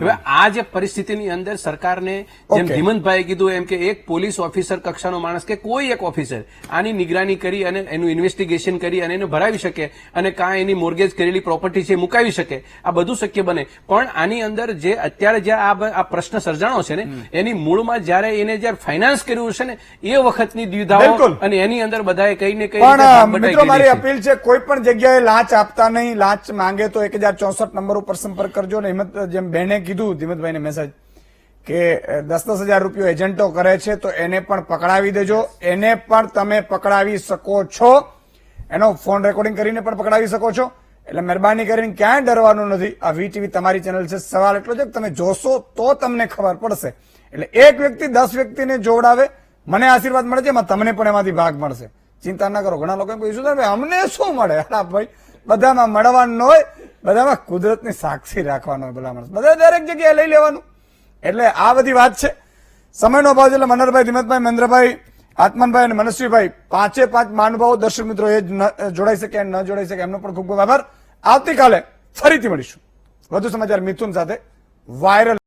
હવે આ જે પરિસ્થિતિની અંદર સરકારને, જેમ હિમંતભાઈએ કીધું એમ કે એક પોલીસ ઓફિસર કક્ષાનો માણસ કે કોઈ એક ઓફિસર આની નિગરાની કરી અને એનું ઇન્વેસ્ટિગેશન કરી અને એને ભરાવી શકે, અને કાં એની મોર્ગેજ કરેલી પ્રોપર્ટી છે મુકાવી શકે, આ બધું શક્ય બને. પણ આની અંદર જે અત્યારે જે આ પ્રશ્ન સર્જાણો છે ને, એની મૂળમાં જયારે એને જયારે ફાઇનાન્સ કર્યું છે ને એ વખતની દ્વિધાઓ, અને એની અંદર બધાએ કઈ ને કઈ મિત્રો મારી અપીલ છે, કોઈ પણ જગ્યાએ લાંચ આપતા નહીં. લાંચ માંગે તો 1064 નંબર ઉપર સંપર્ક કરજો. ને હિંમત, જેમ બહેને કીધું, હિંમતભાઈને મેસેજ કે 10,000 રૂપિયા એજન્ટો કરે છે તો એને પણ પકડાવી દેજો. એને પણ તમે પકડાવી શકો છો, એનો ફોન રેકોર્ડિંગ કરીને પણ પકડાવી શકો છો. એટલે મહેરબાની કરીને ક્યાંય ડરવાનું નથી. આ વીટીવી તમારી ચેનલ છે. સવાલ એટલો છે કે તમે જોશો તો તમને ખબર પડશે. એટલે એક વ્યક્તિ 10 વ્યક્તિને જોડાવે, મને આશીર્વાદ મળે છે, એમાં તમને પણ એમાંથી ભાગ મળશે. ચિંતા ના કરો. ઘણા લોકો પૂછ્યું ભાઈ અમને શું મળે? ભાઈ બધામાં મળવાનું હોય, બધામાં કુદરતની સાક્ષી રાખવાનો હોય. ભલા માણસ બધા દરેક જગ્યાએ લઈ લેવાનું. એટલે આ બધી વાત છે. સમયનો અભાવ છે એટલે મનહરભાઈ, ધીમતભાઈ, મહેન્દ્રભાઈ, આત્મનભાઈ અને મનસ્વીભાઈ, 5 મહાનુભાવો, દર્શક મિત્રો એ જોડાઈ શકે ન જોડાઈ શકે એમનો પણ ખૂબ ખૂબ આભાર. આવતીકાલે ફરીથી મળીશું વધુ સમાચાર મિથુન સાથે. વાયરલ